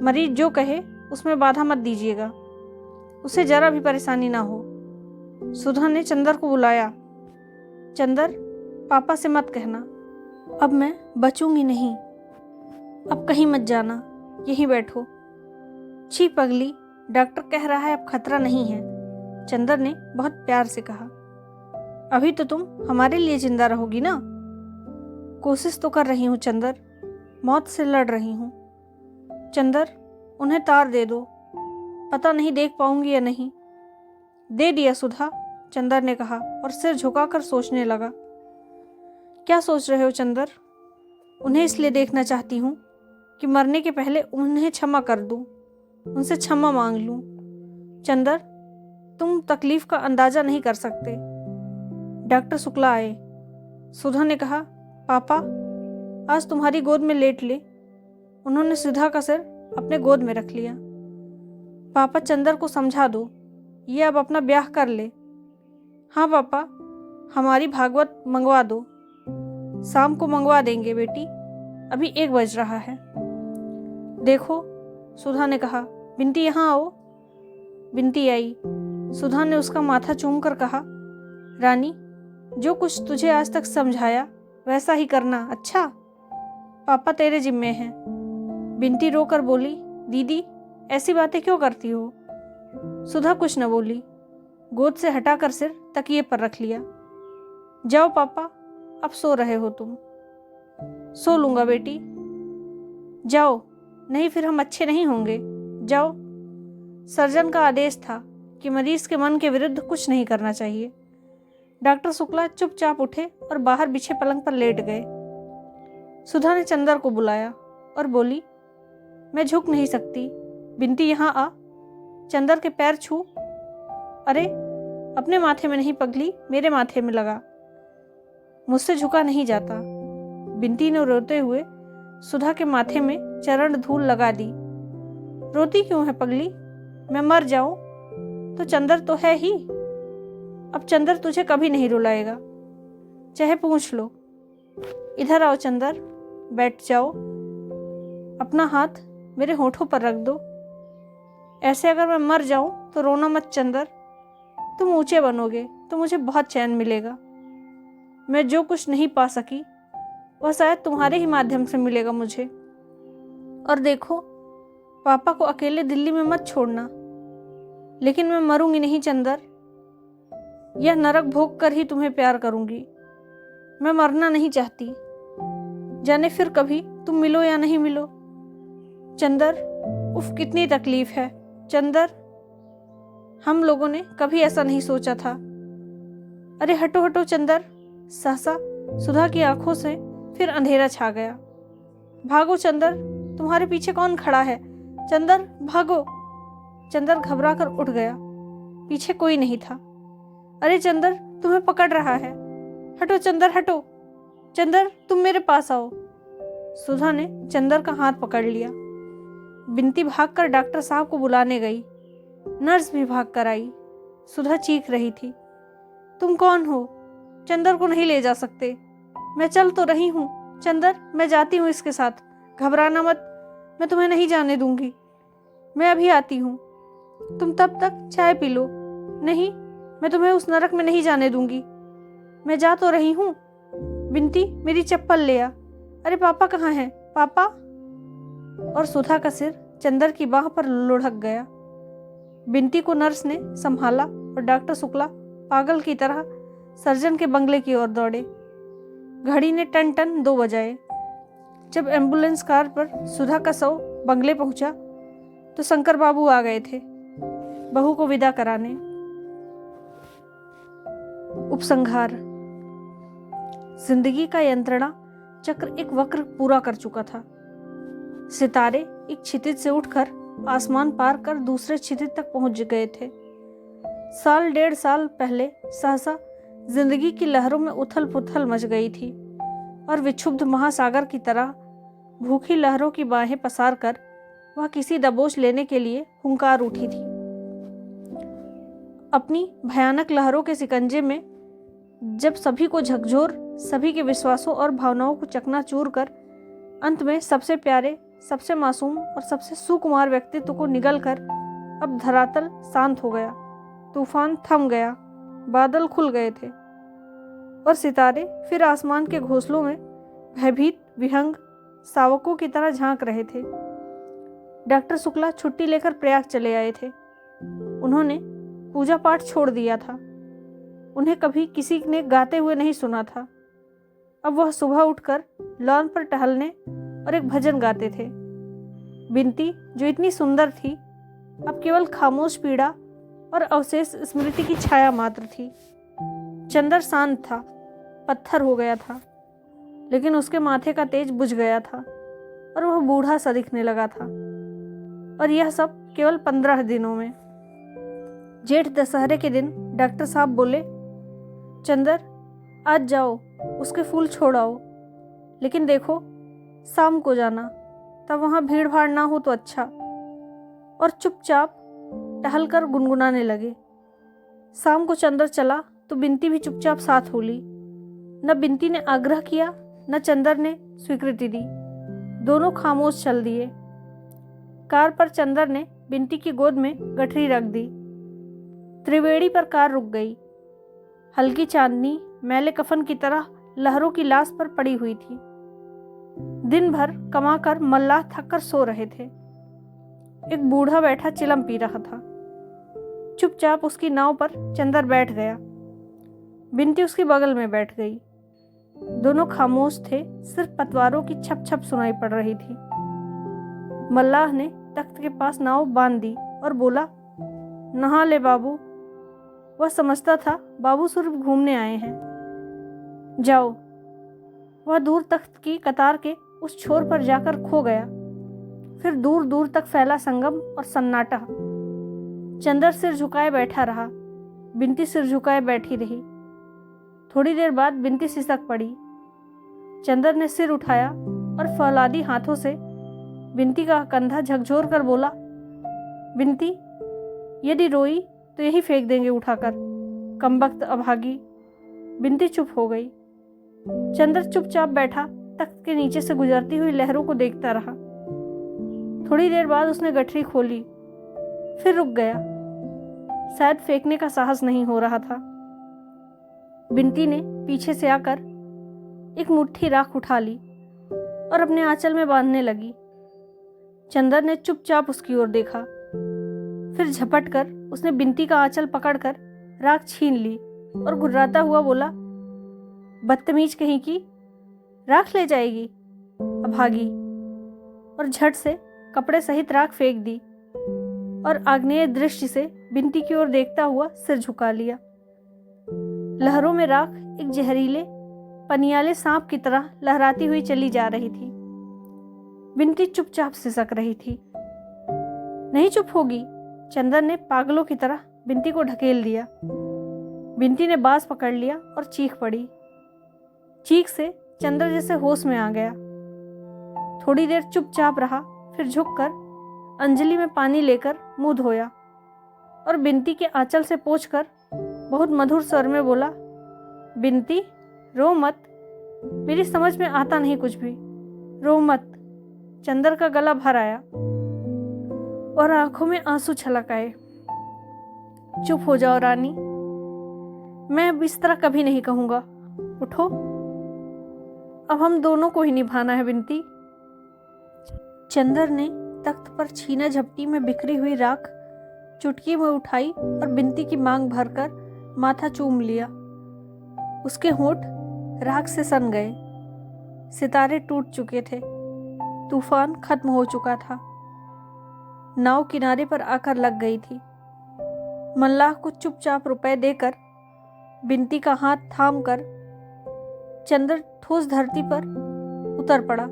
मरीज जो कहे उसमें बाधा मत दीजिएगा, उसे जरा भी परेशानी ना हो। सुधा ने चंदर को बुलाया। चंदर, पापा से मत कहना, अब मैं बचूंगी नहीं। अब कहीं मत जाना, यहीं बैठो। छी पगली, डॉक्टर कह रहा है अब खतरा नहीं है, चंदर ने बहुत प्यार से कहा। अभी तो तुम हमारे लिए जिंदा रहोगी ना? कोशिश तो कर रही हूँ चंदर, मौत से लड़ रही हूँ। चंदर, उन्हें तार दे दो, पता नहीं देख पाऊंगी या नहीं। दे दिया सुधा, चंदर ने कहा और सिर झुकाकर सोचने लगा। क्या सोच रहे हो चंदर? उन्हें इसलिए देखना चाहती हूँ कि मरने के पहले उन्हें क्षमा कर दूँ, उनसे क्षमा मांग लूँ। चंदर, तुम तकलीफ का अंदाजा नहीं कर सकते। डॉक्टर शुक्ला आए। सुधा ने कहा, पापा आज तुम्हारी गोद में लेट ले। उन्होंने सुधा का सिर अपने गोद में रख लिया। पापा, चंदर को समझा दो, ये अब अपना ब्याह कर ले। हाँ पापा, हमारी भागवत मंगवा दो। शाम को मंगवा देंगे बेटी, अभी 1 बज रहा है। देखो, सुधा ने कहा, बिनती यहाँ आओ। बिनती आई। सुधा ने उसका माथा चूमकर कहा, रानी, जो कुछ तुझे आज तक समझाया वैसा ही करना, अच्छा? पापा तेरे जिम्मे हैं। बिनती रोकर बोली, दीदी ऐसी बातें क्यों करती हो? सुधा कुछ न बोली, गोद से हटाकर सिर तकिए पर रख लिया। जाओ पापा, अब सो रहे हो तुम। सो लूंगा बेटी, जाओ, नहीं फिर हम अच्छे नहीं होंगे। जाओ। सर्जन का आदेश था कि मरीज के मन के विरुद्ध कुछ नहीं करना चाहिए। डॉक्टर शुक्ला चुपचाप उठे और बाहर बिछे पलंग पर लेट गए। सुधा ने चंदर को बुलाया और बोली, मैं झुक नहीं सकती, बिनती यहाँ आ, चंदर के पैर छू। अरे अपने माथे में नहीं पगली, मेरे माथे में लगा, मुझसे झुका नहीं जाता। बिनती ने रोते हुए सुधा के माथे में चरण धूल लगा दी। रोती क्यों है पगली? मैं मर जाऊं तो चंदर तो है ही। अब चंदर तुझे कभी नहीं रुलाएगा, चाहे पूछ लो। इधर आओ चंदर, बैठ जाओ। अपना हाथ मेरे होठों पर रख दो। ऐसे अगर मैं मर जाऊं तो रोना मत चंदर, तुम ऊंचे बनोगे तो मुझे बहुत चैन मिलेगा। मैं जो कुछ नहीं पा सकी वह शायद तुम्हारे ही माध्यम से मिलेगा मुझे। और देखो, पापा को अकेले दिल्ली में मत छोड़ना। लेकिन मैं मरूंगी नहीं चंदर, यह नरक भोग कर ही तुम्हें प्यार करूंगी। मैं मरना नहीं चाहती, जाने फिर कभी तुम मिलो या नहीं मिलो। चंदर, उफ कितनी तकलीफ है चंदर, हम लोगों ने कभी ऐसा नहीं सोचा था। अरे हटो हटो चंदर। सहसा सुधा की आंखों से फिर अंधेरा छा गया। भागो चंदर, तुम्हारे पीछे कौन खड़ा है? चंदर भागो। चंदर घबरा कर उठ गया, पीछे कोई नहीं था। अरे चंदर, तुम्हें पकड़ रहा है, हटो चंदर हटो। चंदर तुम मेरे पास आओ। सुधा ने चंदर का हाथ पकड़ लिया। बिनती भागकर डॉक्टर साहब को बुलाने गई। नर्स भी भागकर आई। सुधा चीख रही थी, तुम कौन हो? चंदर को नहीं ले जा सकते। मैं चल तो रही हूँ चंदर, मैं जाती हूँ इसके साथ, घबराना मत, मैं तुम्हें नहीं जाने दूंगी। मैं अभी आती हूँ, तुम तब तक चाय पी लो। नहीं, मैं तुम्हें उस नरक में नहीं जाने दूंगी। मैं जा तो रही हूँ। बिनती, मेरी चप्पल ले आ। अरे पापा कहाँ हैं? पापा। और सुधा का सिर चंदर की बाह पर लुढ़क गया। बिनती को नर्स ने संभाला और डॉक्टर शुक्ला पागल की तरह सर्जन के बंगले की ओर दौड़े। घड़ी ने टन टन 2 बजाए। जब एम्बुलेंस कार पर सुधा का शव बंगले पहुंचा तो शंकर बाबू आ गए थे बहू को विदा कराने। उपसंहार। जिंदगी का यंत्रणा चक्र एक वक्र पूरा कर चुका था। सितारे एक क्षितिज से उठकर आसमान पार कर दूसरे क्षितिज तक पहुंच गए थे। 1.5 साल पहले सहसा जिंदगी की लहरों में उथल पुथल मच गई थी और विक्षुब्ध महासागर की तरह भूखी लहरों की बाहें पसार कर वह किसी दबोच लेने के लिए हुंकार उठी थी। अपनी भयानक लहरों के सिकंजे में जब सभी को झकझोर, सभी के विश्वासों और भावनाओं को चकनाचूर कर अंत में सबसे प्यारे, सबसे मासूम और सबसे सुकुमार व्यक्तित्व को निगल कर अब धरातल शांत हो गया। तूफान थम गया, बादल खुल गए थे और सितारे फिर आसमान के घोंसलों में भयभीत विहंग शावकों की तरह झांक रहे थे। डॉक्टर शुक्ला छुट्टी लेकर प्रयाग चले आए थे। उन्होंने पूजा पाठ छोड़ दिया था। उन्हें कभी किसी ने गाते हुए नहीं सुना था। अब वह सुबह उठकर लॉन पर टहलने और एक भजन गाते थे। बिनती, जो इतनी सुंदर थी, अब केवल खामोश पीड़ा और अवशेष स्मृति की छाया मात्र थी। चंदर शांत था, पत्थर हो गया था, लेकिन उसके माथे का तेज बुझ गया था और वह बूढ़ा सा दिखने लगा था। और यह सब केवल 15 दिनों में। जेठ दशहरे के दिन डॉक्टर साहब बोले, चंदर आज जाओ, उसके फूल छोड़ आओ, लेकिन देखो शाम को जाना, तब वहाँ भीड़ भाड़ ना हो तो अच्छा। और चुपचाप टहल कर गुनगुनाने लगे। शाम को चंदर चला तो बिनती भी चुपचाप साथ हो ली। न बिनती ने आग्रह किया, न चंदर ने स्वीकृति दी। दोनों खामोश चल दिए। कार पर चंदर ने बिनती की गोद में गठरी रख दी। त्रिवेणी पर कार रुक गई। हल्की चांदनी मैले कफन की तरह लहरों की लाश पर पड़ी हुई थी। दिन भर कमाकर मल्लाह थक कर सो रहे थे। एक बूढ़ा बैठा चिलम पी रहा था। चुपचाप उसकी नाव पर चंदर बैठ गया। बिनती उसके बगल में बैठ गई। दोनों खामोश थे, सिर्फ पतवारों की छप छप सुनाई पड़ रही थी। मल्लाह ने तख्त के पास नाव बांध दी और बोला, नहा ले बाबू। वह समझता था बाबू सिर्फ घूमने आए हैं। जाओ। वह दूर तख्त की कतार के उस छोर पर जाकर खो गया। फिर दूर दूर तक फैला संगम और सन्नाटा। चंदर सिर झुकाए बैठा रहा। बिनती सिर झुकाए बैठी रही। थोड़ी देर बाद बिनती सिसक पड़ी। चंदर ने सिर उठाया और फौलादी हाथों से बिनती का कंधा झकझोर कर बोला, बिनती, यदि रोई तो यही फेंक देंगे उठाकर, कमबख्त अभागी। बिनती चुप हो गई। चंदर चुपचाप बैठा तख्त के नीचे से गुजरती हुई लहरों को देखता रहा। थोड़ी देर बाद उसने गठरी खोली, फिर रुक गया। शायद फेंकने का साहस नहीं हो रहा था। बिंती ने पीछे से आकर एक मुट्ठी राख उठा ली और अपने आंचल में बांधने लगी। चंदर ने चुपचाप उसकी ओर देखा। फिर झपट कर उसने बिंती का आंचल पकड़कर राख छीन ली और घुर्राता हुआ बोला, बदतमीज कहीं की, राख ले जाएगी, अभागी। और झट से कपड़े सहित राख फेंक दी और आग्नेय दृष्टि से बिंती की ओर देखता हुआ सिर झुका लिया। लहरों में राख एक जहरीले पनियाले सांप की तरह लहराती हुई चली जा रही थी। बिंती चुपचाप सिसक रही थी। नहीं चुप होगी, चंदर ने पागलों की तरह बिंती को ढकेल दिया। बिंती ने बांस पकड़ लिया और चीख पड़ी। चीख से चंदर जैसे होश में आ गया। थोड़ी देर चुपचाप रहा, फिर झुककर अंजलि में पानी लेकर मुंह धोया और बिंती के आंचल से पोंछकर बहुत मधुर स्वर में बोला, बिंती रो मत, मेरी समझ में आता नहीं कुछ भी, रो मत। चंदर का गला भर आया और आंखों में आंसू छलक आए। चुप हो जाओ रानी, मैं अब इस तरह कभी नहीं कहूंगा। उठो, अब हम दोनों को ही निभाना है बिंती। चंदर ने तख्त पर छीना झपटी में बिखरी हुई राख चुटकी में उठाई और बिंती की मांग भरकर माथा चूम लिया। उसके होंठ राख से सन गए। सितारे टूट चुके थे। तूफान खत्म हो चुका था। नाव किनारे पर आकर लग गई थी। मल्लाह को चुपचाप रुपए देकर बिंती का हाथ थाम कर चंदर ठोस धरती पर उतर पड़ा।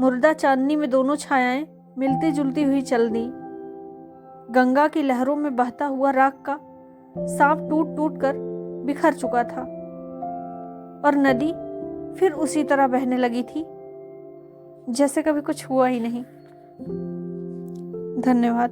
मुर्दा चांदनी में दोनों छायाएं मिलती जुलती हुई चल दी। गंगा की लहरों में बहता हुआ राख का सांप टूट टूट कर बिखर चुका था और नदी फिर उसी तरह बहने लगी थी जैसे कभी कुछ हुआ ही नहीं। धन्यवाद।